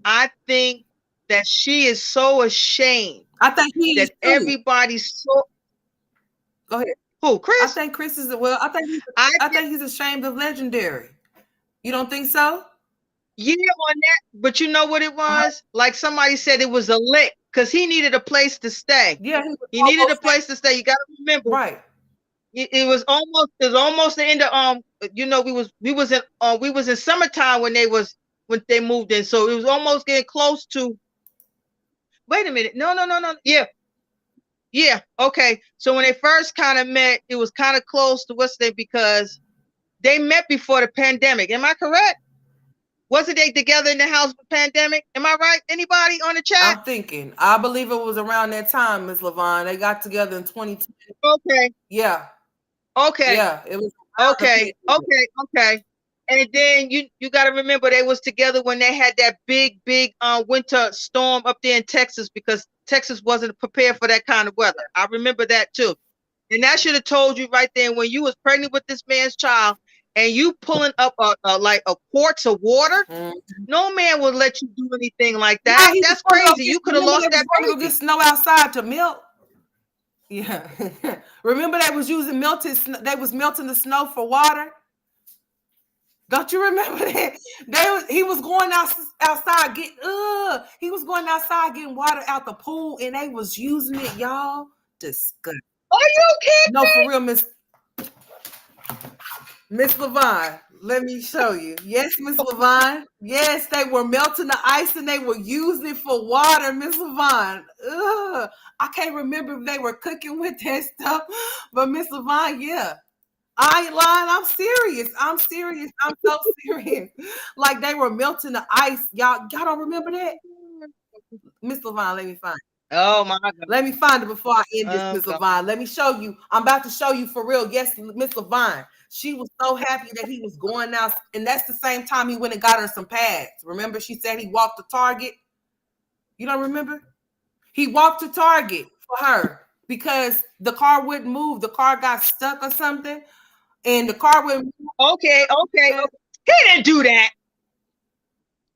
I think that she is so ashamed. I think that everybody's so. Go ahead. Who, Chris? I think Chris is I think he's ashamed of Legendary. You don't think so? Yeah, on that. But you know what it was? Like somebody said, it was a lick because he needed a place to stay. Yeah, he was He needed a almost place to stay. You got to remember, right. it was almost the end of we was in summertime when they moved in, so it was almost getting close to. Wait a minute, no, yeah, okay. So when they first kind of met, it was kind of close to what's there because they met before the pandemic. Am I correct? Wasn't they together in the house with pandemic? Am I right? Anybody on the chat? I'm thinking. I believe it was around that time, Miss Lavonne. They got together in 2020. Okay, Yeah, okay, yeah. It was around the okay, pandemic. okay. And then you got to remember they was together when they had that big winter storm up there in Texas because Texas wasn't prepared for that kind of weather. I remember that too. And that should have told you right then when you was pregnant with this man's child and you pulling up like a quarts of water. No man will let you do anything like Right, that. he was That's going to go crazy. get. You could have Remember, lost they was that going to go get baby. snow outside to melt. Yeah. Remember, they was using melted. They was melting the snow for water. Don't you remember that? He was going outside getting. He was going outside getting water out the pool, and they was using it, y'all. Disgusting. Are you kidding? No, for real, Miss Lavonne, let me show you. Yes, Miss Lavonne. Yes, they were melting the ice and they were using it for water, Miss Lavonne. Ugh. I can't remember if they were cooking with that stuff, but Miss Lavonne, yeah. I ain't lying. I'm serious. I'm serious. I'm so serious. Like they were melting the ice. Y'all don't remember that? Miss Lavonne, let me find it. Oh my God. Let me find it before I end this, Oh Miss God. Lavonne. Let me show you. I'm about to show you for real. Yes, Miss Lavonne. She was so happy that he was going out, and that's the same time he went and got her some pads. Remember, she said he walked to Target. You don't remember? He walked to Target for her because the car wouldn't move. The car got stuck or something, and the car wouldn't move. Okay. He didn't do that.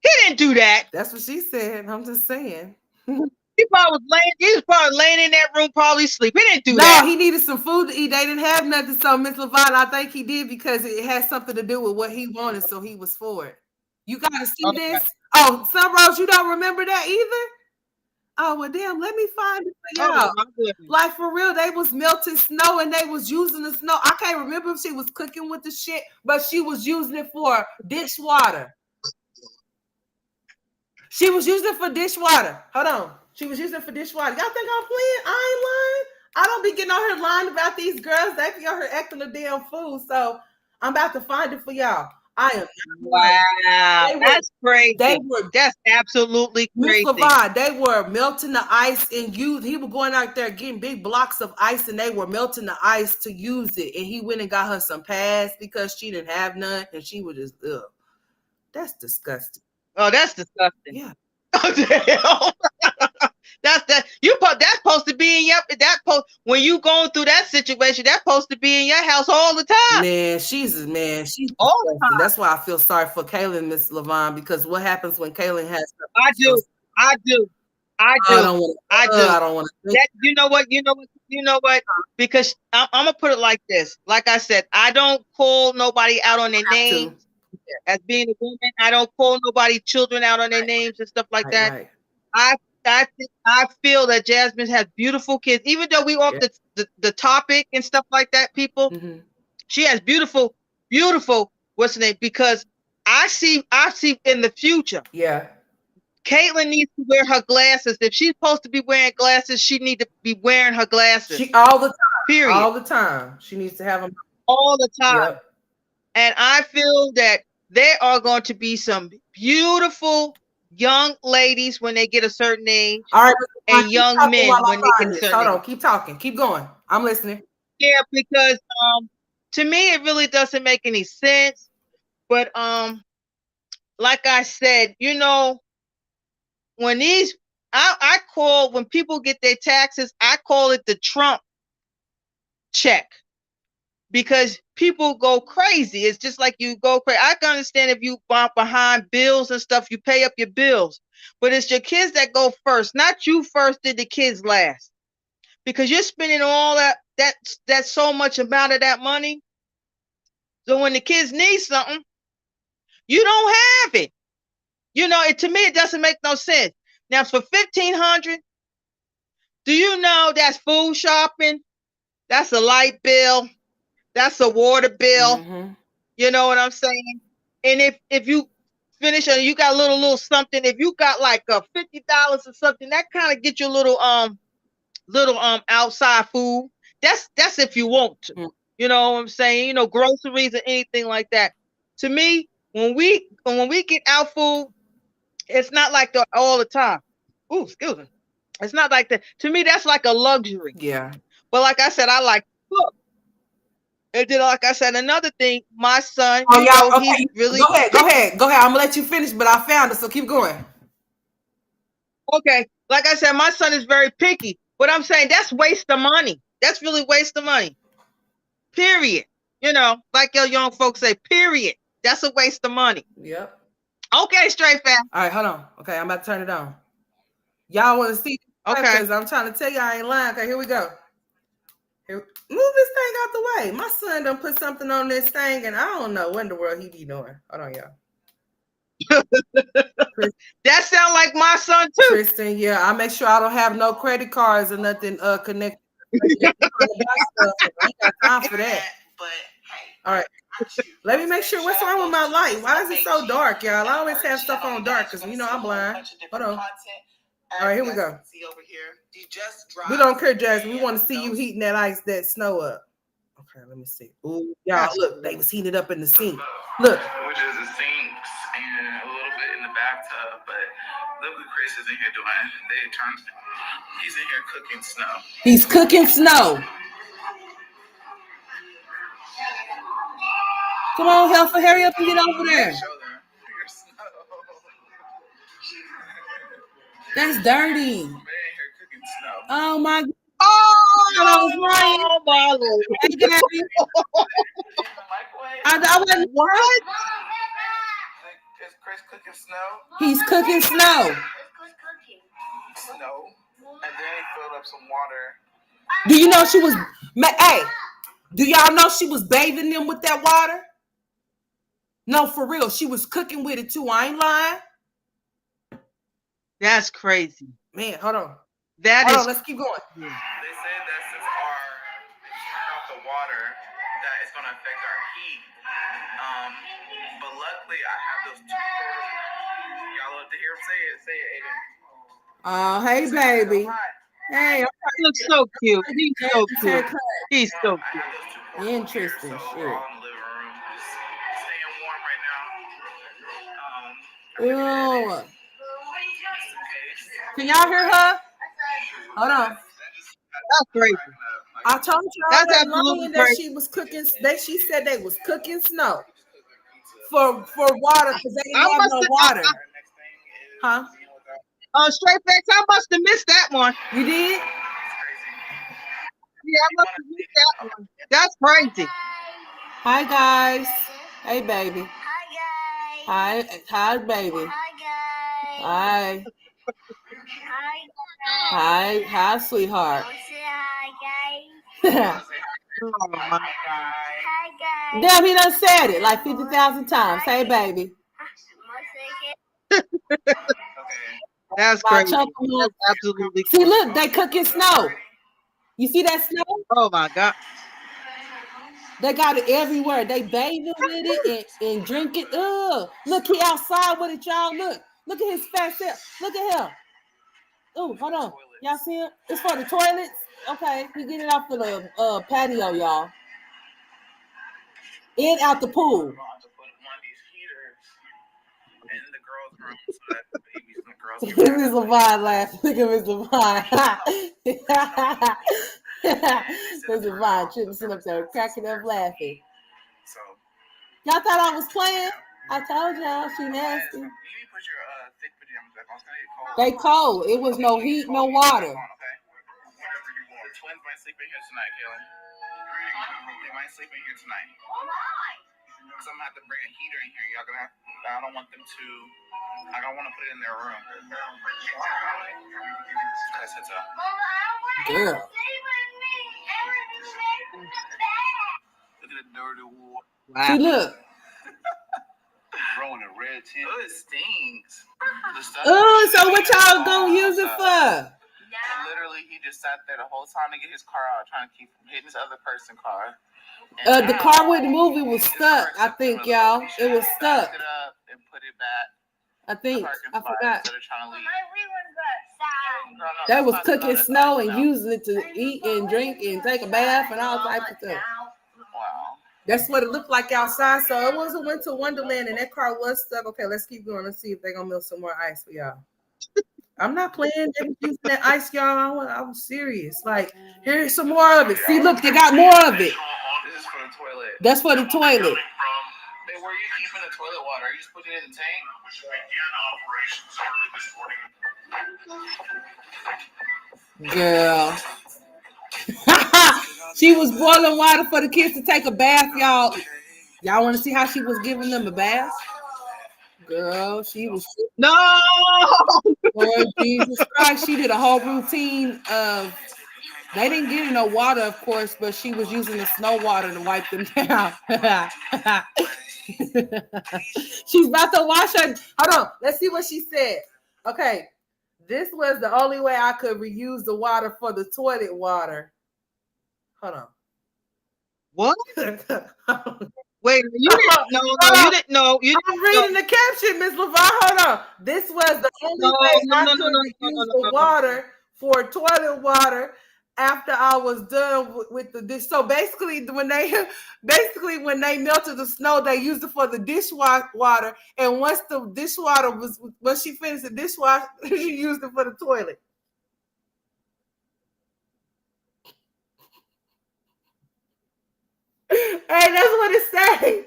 He didn't do that. That's what she said. I'm just saying. He was probably laying in that room, probably sleep. He didn't do No, that. he needed some food to eat. They didn't have nothing. So Miss Lavonne, I think he did because it had something to do with what he wanted. So he was for it. You gotta see Okay. this. Oh, Sunrose, you don't remember that either? Oh well, damn. Let me find it for Oh y'all. my goodness. Like for real, they was melting snow and they was using the snow. I can't remember if she was cooking with the shit, but she was using it for dishwater. She was using it for dishwater. Hold on. She was using it for dishwater. Y'all think I'm playing? I ain't lying. I don't be getting on her lying about these girls. They be on her acting a damn fool. So I'm about to find it for y'all. I am not lying. Wow, that's They crazy. were That's absolutely Miss crazy. Lavonne, they were melting the ice and he was going out there getting big blocks of ice and they were melting the ice to use it. And he went and got her some pads because she didn't have none and she was just, ugh. That's disgusting. Oh, that's disgusting. Yeah. That's supposed to be in when you going through that situation, that's supposed to be in your house all the time. She's All the time. That's why I feel sorry for Kaylin, Miss Lavonne, because what happens when Kaylin has I do. I don't want to you know what? Because I'm gonna put it like this. Like I said, I don't call nobody out on their names. As being a woman, I don't call nobody children out on their names and stuff like that. Right. I feel that Jasmine has beautiful kids, even though we off the topic and stuff like that. People, she has beautiful. What's the name? Because I see in the future. Yeah. Caitlin needs to wear her glasses. If she's supposed to be wearing glasses, she needs to be wearing her glasses. All the time. Period. All the time. She needs to have them all the time. Yep. And I feel that there are going to be some beautiful young ladies when they get a certain age. All right, and young men when they get a certain age. Hold on, keep talking. Keep going. I'm listening. Yeah, because to me it really doesn't make any sense. But like I said, when I call when people get their taxes, I call it the Trump check. Because people go crazy. It's just like you go crazy. I can understand if you bump behind bills and stuff, you pay up your bills. But it's your kids that go first, not you first, did the kids last. Because you're spending all that's so much amount of that money. So when the kids need something, you don't have it. To me, it doesn't make no sense. Now, for $1,500, do you know that's food shopping? That's a light bill. That's a water bill. Mm-hmm. You know what I'm saying? And if you finish and you got a little something, if you got like $50 or something, that kind of get you a little outside food. That's if you want to. You know what I'm saying? Groceries or anything like that. To me, when we get our food, it's not like all the time. Ooh, excuse me. It's not like that. To me, that's like a luxury. Yeah. But like I said, I like to cook. And then, like I said, another thing, my son, Okay. he's really Go ahead. I'm gonna let you finish, but I found it, so keep going. Okay. Like I said, my son is very picky. But I'm saying that's waste of money. That's really waste of money. Period. Like your young folks say, period. That's a waste of money. Yep. Okay, straight fast. All right, hold on. Okay, I'm about to turn it on. Y'all want to see? Okay. Because I'm trying to tell you I ain't lying. Okay, here we go. Move this thing out the way. My son done put something on this thing, and I don't know what in the world he be doing. Hold on, y'all. That sound like my son too. Tristan, yeah, I make sure I don't have no credit cards or nothing connected. I ain't got time for that. All right. Let me make sure. What's wrong with my light? Why is it so dark, y'all? I always have stuff on dark because I'm blind. Hold on. All right, here we go. We don't care, Jasmine. We want to see you heating that snow up. Okay, let me see. Ooh, y'all, look, they was heating it up in the sink. Look. Which is the sinks and a little bit in the bathtub, but look what Chris is in here doing. He's in here cooking snow. He's cooking snow. Come on, Helfer, hurry up and get over there. That's dirty. Oh my God. Oh my Lord. Hey, Gabby. I wasn't. What? Is Chris cooking snow? He's cooking snow. Snow. And then he filled up some water. Do you know she was? Hey, do y'all know she was bathing them with that water? No, for real. She was cooking with it too. I ain't lying. That's crazy. Man, hold on. Hold on, let's keep going. They said that since they turn off the water, that it's going to affect our heat. But luckily, I have those two portable. Y'all love to hear him say it. Say it, Aiden. Oh, hey, baby. Hey, he looks so cute. He's so cute. He's so cute. Interesting shit. We're all in the living room, just staying warm right Ew. now. Can y'all hear her? Hold on. That's crazy. I told y'all That's that absolutely morning that she was cooking. She said they was cooking snow for water because they didn't have no water. Huh? Straight facts. I must have missed that one. You did? Yeah, I must have missed that one. That's crazy. Hi guys. Hey baby. Hi guys. Hi baby. Hi guys. Hi. Hi sweetheart. Oh my God. Damn, he done said it like 50,000 times. Hey baby. That's crazy. That's absolutely crazy. See, look, they cooking snow. You see that snow? Oh my God. They got it everywhere. They bathing with it and drink it. Ugh. Look, he outside with it, y'all. Look at his fat self. Look at him. Oh, hold on. Y'all see him? It's for the toilets. Okay, we get it off the patio, y'all. In out the pool. Look at Lavonne laugh. Look at Miss Lavonne. Miss Lavonne sitting up there cracking up laughing. Y'all thought I was playing? I told y'all she nasty. They cold. It was no heat, no water. The twins might sleep in here tonight, Kaylin. They might sleep in here tonight. So I'm gonna have to bring a heater in here. Y'all gonna have. I don't want them to. I don't want to put it in their room. I said so. Girl. Look at the dirty wall. Wow. See, look. Growing a red it stings. Oh, so what y'all gonna use it for? Literally, he just sat there the whole time to get his car out, trying to keep from hitting this other person's car. The car wouldn't move. It was stuck. I think, y'all. It was stuck. It up and put it back. I think. I forgot. Instead of trying to leave. That was cooking snow and using it to eat and drink and take a bath and all types of stuff. Wow. That's what it looked like outside. So it was a winter wonderland, and that car was stuck. Okay, let's keep going. Let's see if they're gonna melt some more ice for y'all. I'm not playing. They was using that ice, y'all. I was serious. Like, here's some more of it. See, look, they got more of it. This is for the toilet. That's for the toilet. Hey, where are you keeping the toilet water? Are you just putting it in the tank? Girl. She was boiling water for the kids to take a bath, y'all. Y'all want to see how she was giving them a bath? Girl, she was. No. Lord Jesus Christ, she did a whole routine of. They didn't get in no water, of course, but she was using the snow water to wipe them down. She's about to wash her. Hold on. Let's see what she said. Okay. This was the only way I could reuse the water for the toilet water. Hold on. What? Wait, you didn't you didn't know. I'm reading the caption, Miss Lavonne. Hold on. This was the only way I could reuse the water for toilet water after I was done with the dish. So basically, when they melted the snow, they used it for the dishwater. And once the dishwater once she finished the dishwater, she used it for the toilet. Hey, that's what it say.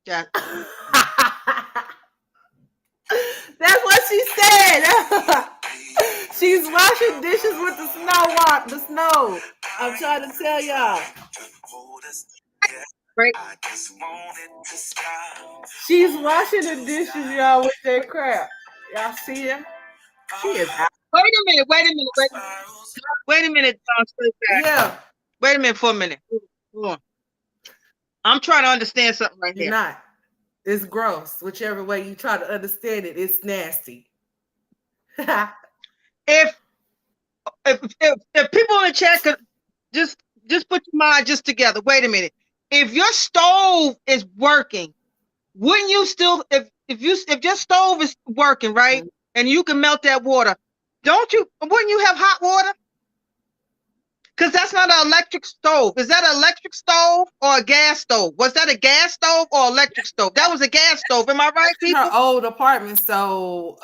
Yeah. That's what she said. She's washing dishes with the snow. I'm trying to tell y'all. Right. She's washing the dishes, y'all, with that crap. Y'all see her? She is out. Wait a minute. Yeah. Wait a minute for a minute. Hold on. I'm trying to understand something right You're here. not. It's gross. Whichever way you try to understand it, it's nasty. If people in the chat could just put your mind just together. Wait a minute. If your stove is working, wouldn't you still if your stove is working, right? Mm-hmm. And you can melt that water, wouldn't you have hot water? Because that's not an electric stove. Is that an electric stove or a gas stove? Was that a gas stove or electric stove? That was a gas stove. Am I right, people? Her old apartment, so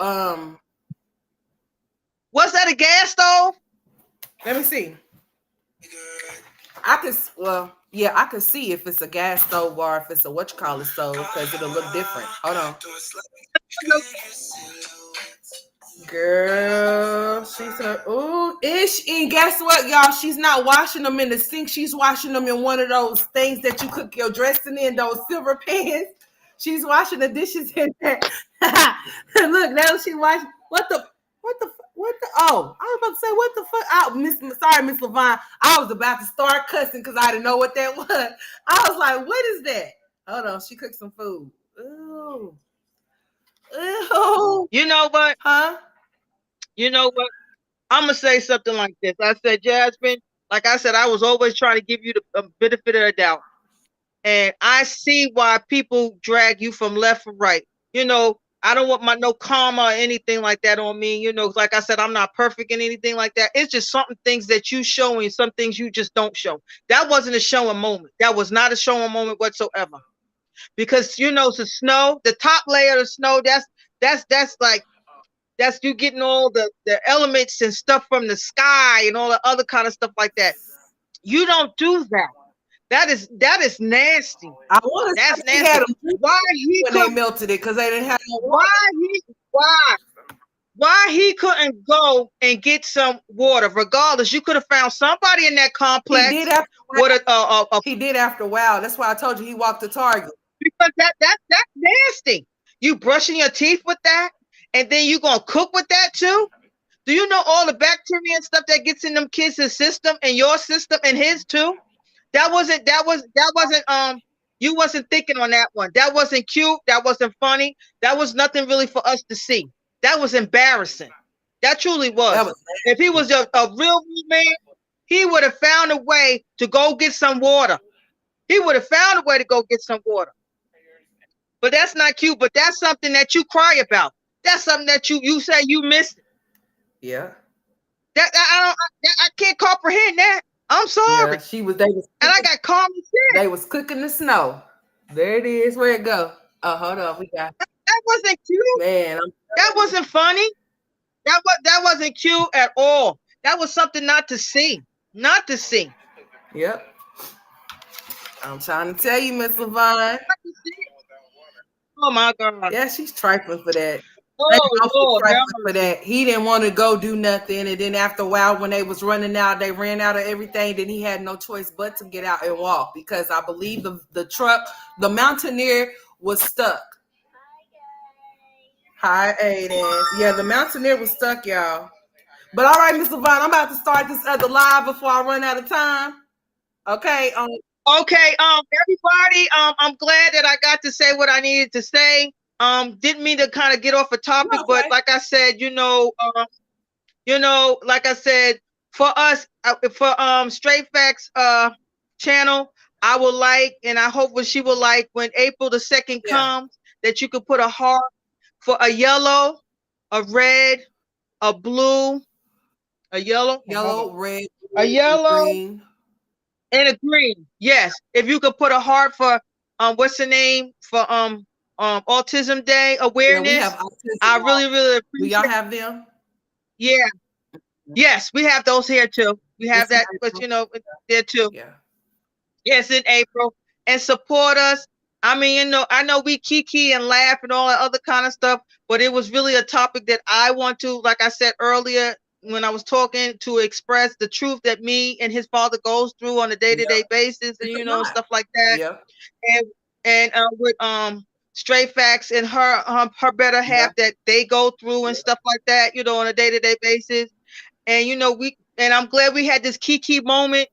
was that a gas stove? Let me see. I could see if it's a gas stove or if it's a stove, because it'll look different. Hold on. Girl, she's ish. And guess what, y'all? She's not washing them in the sink. She's washing them in one of those things that you cook your dressing in, those silver pans. She's washing the dishes in there. Look, now she washing. What the? Oh, I was about to say, what the fuck? Sorry, Miss Lavonne. I was about to start cussing because I didn't know what that was. I was like, what is that? Hold on, she cooked some food. Ooh. Ew. You know what? Huh? You know what? I'm going to say something like this. I said, Jasmine, like I said, I was always trying to give you the benefit of the doubt. And I see why people drag you from left or right. You know, I don't want no karma or anything like that on me. You know, like I said, I'm not perfect in anything like that. It's just some things that you show and some things you just don't show. That wasn't a showing moment. That was not a showing moment whatsoever. Because, you know, the snow, the top layer of snow, that's you getting all the elements and stuff from the sky and all the other kind of stuff like that. You don't do that. That is nasty. I want to. That's nasty. Why he when they melted it? Because they didn't have no. Why he couldn't go and get some water? Regardless, you could have found somebody in that complex. He did after he did after a while. That's why I told you he walked to Target. Because that's nasty. You brushing your teeth with that, and then you gonna cook with that too? Do you know all the bacteria and stuff that gets in them kids' system and your system and his too? That wasn't You wasn't thinking on that one. That wasn't cute. That wasn't funny. That was nothing really for us to see. That was embarrassing. That truly was. That was If he was a real man, he would have found a way to go get some water. He would have found a way to go get some water. But that's not cute. But that's something that you cry about. That's something that you say you missed. Yeah. That I can't comprehend that. I'm sorry. Yeah, they was and I got common sense. They was cooking the snow. There it is. Where it go? Oh, hold on. We got that wasn't cute. Man, that wasn't funny. That wasn't cute at all. That was something not to see. Not to see. Yep. I'm trying to tell you, Miss Lavonne. Oh my God. Yeah, she's trifling for that. Oh Lord, for that. He didn't want to go do nothing, and then after a while, when they was running out, they ran out of everything. Then he had no choice but to get out and walk, because I believe the truck, the Mountaineer, was stuck. Hi, Aiden. Yeah, the Mountaineer was stuck, y'all. But all right, Miss Lavonne, I'm about to start this other live before I run out of time. Okay. Okay. Everybody. I'm glad that I got to say what I needed to say. Didn't mean to kind of get off a topic, but like I said, like I said, for us, for Straight Facts channel, I would like, and I hope what she will like, when April the 2nd comes, that you could put a heart for a yellow, a red, a blue, a yellow, red, a yellow, green, and a green. Yes, if you could put a heart for what's the name for Autism Day awareness. Yeah, we have autism. I really appreciate. Do y'all have them? Yeah. Yes, we have those here too. We have that, but there too. Yeah. Yes, in April, and support us. I mean, I know we kiki and laugh and all that other kind of stuff, but it was really a topic that I want to, like I said earlier when I was talking, to express the truth that me and his father goes through on a day-to-day basis, and stuff like that. Yeah. And with Straight Facts and her better half that they go through and stuff like that, on a day-to-day basis. And and I'm glad we had this kiki moment,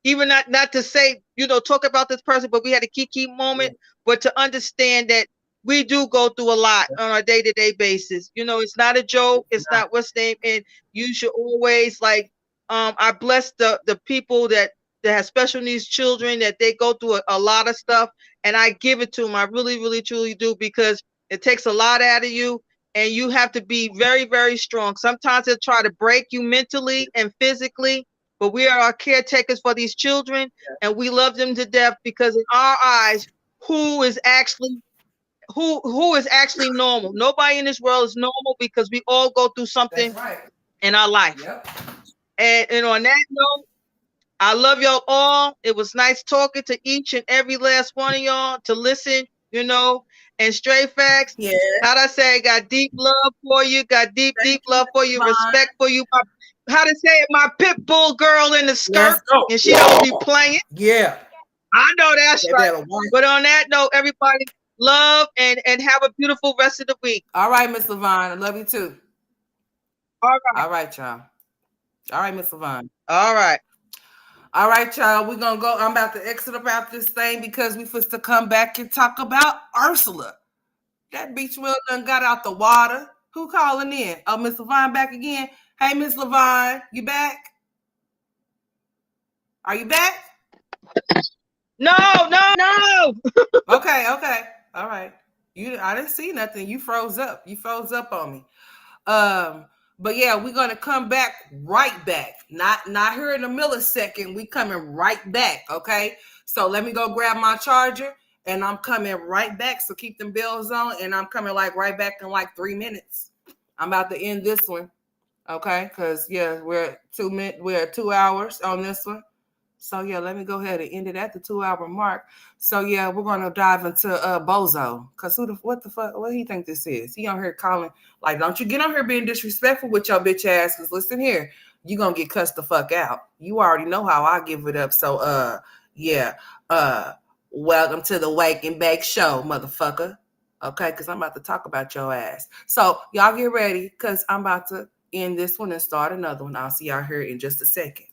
even not to say, talk about this person, but we had a kiki moment, but to understand that we do go through a lot on a day-to-day basis. It's not a joke. It's not what's name. And you should always I bless the people that have special needs children, that they go through a lot of stuff, and I give it to them. I really, really, truly do, because it takes a lot out of you. And you have to be very, very strong. Sometimes they'll try to break you mentally and physically, but we are our caretakers for these children, and we love them to death, because in our eyes, who is actually normal? Nobody in this world is normal, because we all go through something in our life. Yep. And on that note, I love y'all all. It was nice talking to each and every last one of y'all, to listen, and Straight Facts. Yeah. How'd I say? Got deep love for you. Got deep love for you. Respect for you. How to say it? My pit bull girl in the skirt, and she don't be playing. Yeah. I know that's right. But on that note, everybody, love and have a beautiful rest of the week. All right, Miss Lavonne. I love you too. All right. All right, y'all. All right, Miss Lavonne. All right. All right, y'all. We're going to go. I'm about to exit about this thing, because we supposed to come back and talk about Ursula. That beach wheel done got out the water. Who calling in? Oh, Miss Lavonne back again. Hey, Miss Lavonne, you back? Are you back? No. Okay. All right. I didn't see nothing. You froze up. You froze up on me. But yeah, we're gonna come back right back. Not here in a millisecond. We coming right back. Okay. So let me go grab my charger, and I'm coming right back. So keep them bells on, and I'm coming right back in 3 minutes. I'm about to end this one. Okay, because we're at 2 minutes. We're at 2 hours on this one. So let me go ahead and end it at the 2 hour mark. So we're gonna dive into Bozo. Cause what the fuck? What do you think this is? He on here calling, don't you get on here being disrespectful with your bitch ass. Cause listen here, you gonna get cussed the fuck out. You already know how I give it up. So welcome to the Wake and Bake Show, motherfucker. Okay, cause I'm about to talk about your ass. So y'all get ready, cause I'm about to end this one and start another one. I'll see y'all here in just a second.